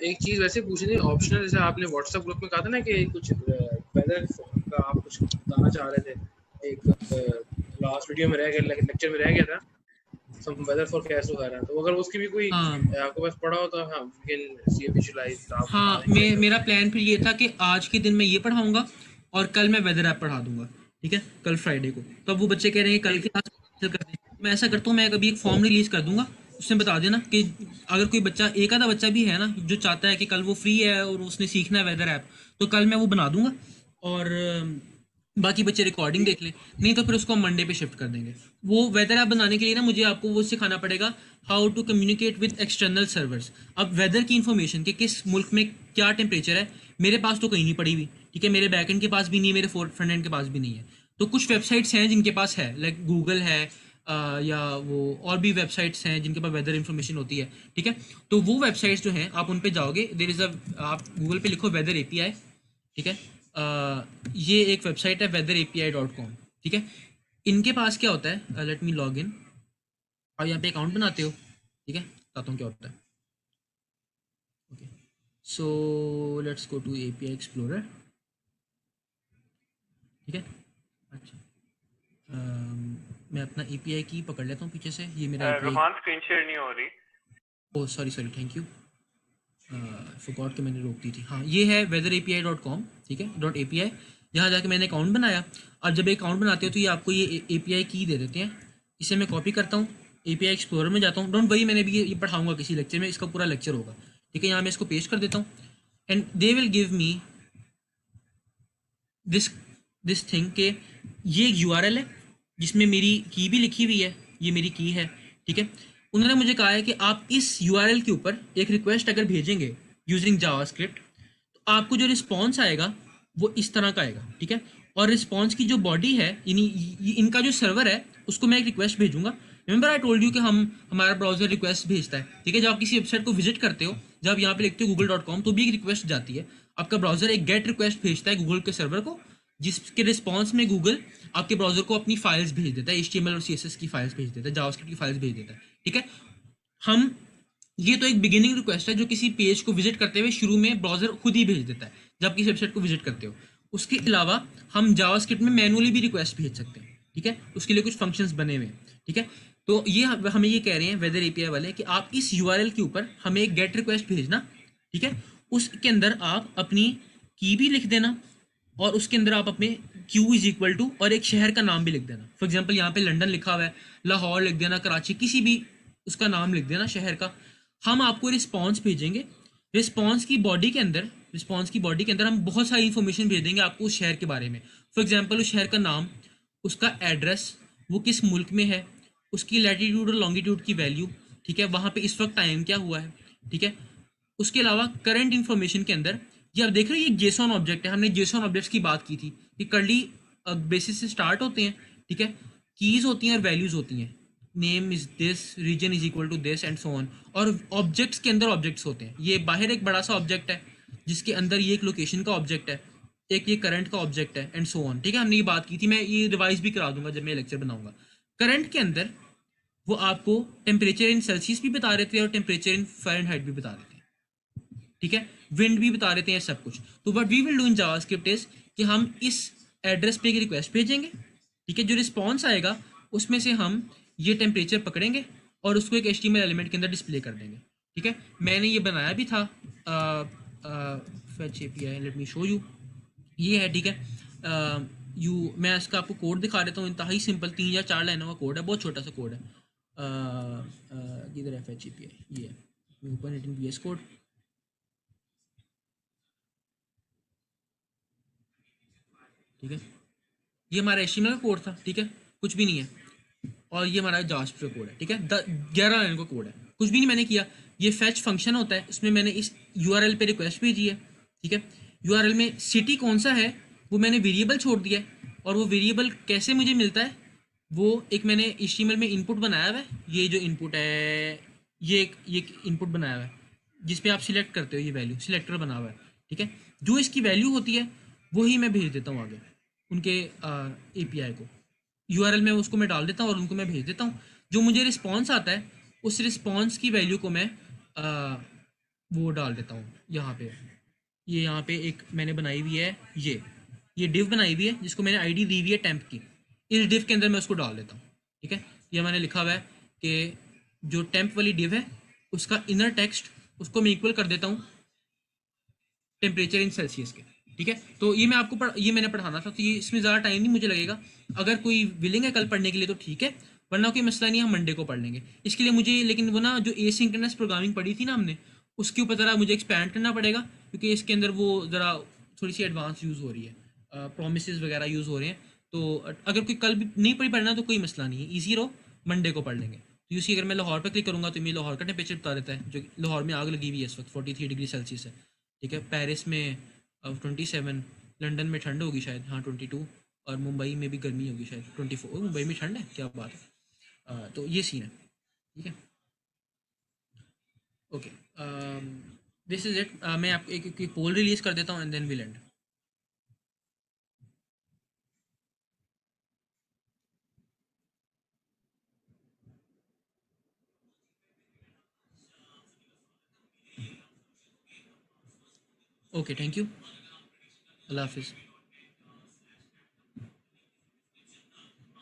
एक चीज वैसे पूछनी थी ऑप्शनल, जैसे आपने व्हाट्सएप ग्रुप में कहा था ना कि कुछ वेदर का आप कुछ बताना चाह रहे थे, एक लास्ट वीडियो में रह गया, लेक्चर में रह गया था, सम वेदर फोरकास्ट वगैरह। तो अगर उसकी भी कोई हाँ आपके पास पड़ा हो तो हाँ वी कैन सी विजुअलाइज, आप बता हाँ, देंगे मैं तो। मेरा प्लान फिर ये था कि आज के दिन मैं ये पढ़ाऊंगा और कल मैं वेदर ऐप पढ़ा दूंगा। ठीक है, कल फ्राइडे को। तो अब वो बच्चे कह रहे हैं कल ठीक की है। क्लास कैंसिल कर दें। मैं ऐसा करता हूँ, मैं कभी एक फॉर्म रिलीज कर दूंगा, उसमें बता देना कि अगर कोई बच्चा, एक आधा बच्चा भी है ना जो चाहता है कि कल वो फ्री है और उसने सीखना है वेदर ऐप, तो कल मैं वो बना दूंगा और बाकी बच्चे रिकॉर्डिंग ठीक देख लें। नहीं तो फिर उसको हम मंडे पे शिफ्ट कर देंगे। वो वेदर ऐप बनाने के लिए ना मुझे आपको वो सिखाना पड़ेगा, how to communicate with external servers. अब वेदर की इन्फॉर्मेशन कि किस मुल्क में क्या टेम्परेचर है, मेरे पास तो कहीं नहीं पड़ी हुई। ठीक है, मेरे बैक एंड के पास भी नहीं है, मेरे फ्रंट एंड के पास भी नहीं है। तो कुछ वेबसाइट्स हैं जिनके पास है, लाइक गूगल है, या वो और भी वेबसाइट्स हैं जिनके पास वेदर इन्फॉर्मेशन होती है। ठीक है, तो वो वेबसाइट्स जो हैं आप उन पे जाओगे, देयर इज़ अ, आप गूगल पे लिखो वेदर एपीआई। ठीक है, ये एक वेबसाइट है weatherapi.com। ठीक है, इनके पास क्या होता है, लेट मी लॉग इन। और यहाँ पे अकाउंट बनाते हो। ठीक है, बताता हूँ क्या होता है। Okay, so let's go to API explorer. ठीक है, अच्छा, मैं अपना एपीआई की पकड़ लेता हूँ पीछे से। ये मेरा एपीआई। रोमान स्क्रीन शेयर नहीं हो रही। Oh sorry sorry, thank you, forgot के मैंने रोक दी थी। हाँ, ये है weatherapi.com। ठीक है, डॉट एपीआई। यहाँ जाके मैंने अकाउंट बनाया। अब जब एक अकाउंट बनाते हो तो ये आपको ये एपीआई की दे देते हैं। इसे मैं कॉपी करता हूँ, एपीआई एक्सप्लोरर में जाता हूँ। डोंट वरी, मैंने भी ये पढ़ाऊंगा किसी लेक्चर में, इसका पूरा लेक्चर होगा। ठीक है, यहाँ मैं इसको पेस्ट कर देता हूँ and they will give me this this thing के ये एक यूआरएल है जिसमें मेरी की भी लिखी हुई है। ये मेरी की है। ठीक है, उन्होंने मुझे कहा है कि आप इस यूआरएल के ऊपर एक रिक्वेस्ट अगर भेजेंगे यूजिंग जावास्क्रिप्ट, तो आपको जो रिस्पॉन्स आएगा वो इस तरह का आएगा। ठीक है, और रिस्पॉन्स की जो बॉडी है, यानी इनका जो सर्वर है, उसको मैं एक रिक्वेस्ट भेजूंगा। रिमेंबर आई टोल्ड यू कि हम हमारा ब्राउजर रिक्वेस्ट भेजता है। ठीक है, जब आप किसी वेबसाइट को विजिट करते हो, जब आप यहाँ पे लिखते हो google.com, तो भी एक रिक्वेस्ट जाती है। आपका ब्राउजर एक गेट रिक्वेस्ट भेजता है गूगल के सर्वर को, जिसके रिस्पॉन्स में गूगल आपके ब्राउजर को अपनी फाइल्स भेज देता है, HTML और CSS की फाइल्स भेज देता है, जावास्क्रिप्ट की फाइल्स भेज देता है। ठीक है, हम, ये तो एक बिगिनिंग रिक्वेस्ट है जो किसी पेज को विजिट करते हुए शुरू में ब्राउजर खुद ही भेज देता है जब किसी वेबसाइट को विजिट करते हो। उसके अलावा हम जावास्क्रिप्ट में मैनुअली भी रिक्वेस्ट भेज सकते हैं। ठीक है, उसके लिए कुछ फंक्शंस बने हुए हैं। ठीक है, तो ये हमें ये कह रहे हैं वेदर एपीआई वाले कि आप इस यूआरएल के ऊपर हमें एक गेट रिक्वेस्ट भेजना। ठीक है, उसके अंदर आप अपनी की भी लिख देना और उसके अंदर आप अपने क्यू इज इक्वल टू और एक शहर का नाम भी लिख देना। फॉर एग्जाम्पल यहाँ पे लंदन लिखा हुआ है, लाहौर लिख देना, कराची, किसी भी उसका नाम लिख देना शहर का। हम आपको रिस्पॉन्स भेजेंगे। रिस्पॉन्स की बॉडी के अंदर हम बहुत सारी इंफॉर्मेशन भेज देंगे आपको उस शहर के बारे में। फॉर एग्जाम्पल उस शहर का नाम, उसका एड्रेस, वो किस मुल्क में है, उसकी लैटिट्यूड और लॉन्गिट्यूड की वैल्यू। ठीक है, वहाँ पे इस वक्त टाइम क्या हुआ है। ठीक है, उसके अलावा करंट इन्फॉर्मेशन के अंदर, ये आप देख रहे हो ये जेसॉन ऑब्जेक्ट है। हमने जेसॉन ऑब्जेक्ट्स की बात की थी कि कर्ली बेसिस से स्टार्ट होते हैं। ठीक है, कीज होती हैं और वैल्यूज होती हैं। Name is this, region is equal to this and so on. और ऑब्जेक्ट्स के अंदर ऑब्जेक्ट्स होते हैं। ये बाहर एक बड़ा सा ऑब्जेक्ट है जिसके अंदर ये एक लोकेशन का ऑब्जेक्ट है, एक ये करंट का ऑब्जेक्ट है एंड सो ऑन। ठीक है, हमने ये बात की थी, मैं ये रिवाइज भी करा दूंगा जब मैं लेक्चर बनाऊंगा। करंट के अंदर वो आपको टेम्परेचर इन सेल्सियस भी बता रहे थे और टेम्परेचर इन फ़ारेनहाइट भी बता रहे थे। ठीक है, विंड भी बता देते हैं, सब कुछ। तो what we will do in JavaScript is कि हम इस एड्रेस पे एक रिक्वेस्ट भेजेंगे। ठीक है, जो रिस्पॉन्स आएगा उसमें से हम ये टेम्परेचर पकड़ेंगे और उसको एक HTML एलिमेंट के अंदर डिस्प्ले कर देंगे। ठीक है, मैंने ये बनाया भी था, fetch API, let me show you. ये है। ठीक है, मैं इसका आपको कोड दिखा देता हूँ। इंतहाई सिंपल 3 या 4 लाइनों का कोड है, बहुत छोटा सा कोड है। किधर है फेच एपीआई, ये है, open it in VS code. ठीक है, ये हमारा HTML का कोड था। ठीक है, कुछ भी नहीं है। और ये हमारा जावास्क्रिप्ट का कोड है, ठीक है, 11 लाइन का कोड है, कुछ भी नहीं मैंने किया। ये फैच फंक्शन होता है, उसमें मैंने इस यूआरएल पे रिक्वेस्ट भेजी है, ठीक है। यूआरएल में सिटी कौन सा है वो मैंने वेरिएबल छोड़ दिया है, और वो वेरिएबल कैसे मुझे मिलता है, वो एक मैंने HTML में इनपुट बनाया हुआ है। ये जो इनपुट है, ये इनपुट बनाया हुआ है जिस पे आप सिलेक्ट करते हो, ये वैल्यू सिलेक्टर बना हुआ है, ठीक है। जो इसकी वैल्यू होती है वही मैं भेज देता हूँ आगे उनके API को। यूआरएल में उसको मैं डाल देता हूँ और उनको मैं भेज देता हूँ। जो मुझे रिस्पॉन्स आता है उस रिस्पॉन्स की वैल्यू को मैं वो डाल देता हूँ यहाँ पे। ये यहाँ पे एक मैंने बनाई हुई है, ये डिव बनाई हुई है जिसको मैंने आईडी दी हुई है टेम्प की। इस डिव के अंदर मैं उसको डाल देता हूँ, ठीक है। ये मैंने लिखा हुआ है कि जो टेम्प वाली डिव है उसका इनर टेक्स्ट उसको मैं इक्वल कर देता हूँ टेम्परेचर इन सेल्सियस के, ठीक है। तो ये मैं आपको ये मैंने पढ़ाना था, तो ये इसमें ज़्यादा टाइम नहीं मुझे लगेगा। अगर कोई विलिंग है कल पढ़ने के लिए तो ठीक है, वरना कोई मसला नहीं, हम मंडे को पढ़ लेंगे। इसके लिए मुझे लेकिन वो ना जो एसिंक्रोनस प्रोग्रामिंग पढ़ी थी ना हमने, उसके ऊपर ज़रा मुझे एक्सपैंड करना पड़ेगा, क्योंकि इसके अंदर वो ज़रा थोड़ी सी एडवांस यूज़ हो रही है, प्रोमिसेस वगैरह यूज़ हो रहे हैं। तो अगर कोई कल भी नहीं पढ़ना तो कोई मसला नहीं है, ईजी रहो, मंडे को पढ़ लेंगे। तो यूसी अगर मैं लाहौर पर क्लिक करूँगा तो मैं लाहौर का टेम्परेचर बता देता है, जो लाहौर में आग लगी हुई है इस वक्त 43 डिग्री सेल्सियस है, ठीक है। पेरिस में 27, लंदन में ठंड होगी शायद, हाँ 22, और मुंबई में भी गर्मी होगी शायद 24। मुंबई में ठंड है, क्या बात है। तो ये सीन है, ठीक है। Okay, this is it. मैं आपको एक पोल रिलीज कर देता हूँ and then will end. Okay, thank you, अल्लाह हाफिज़।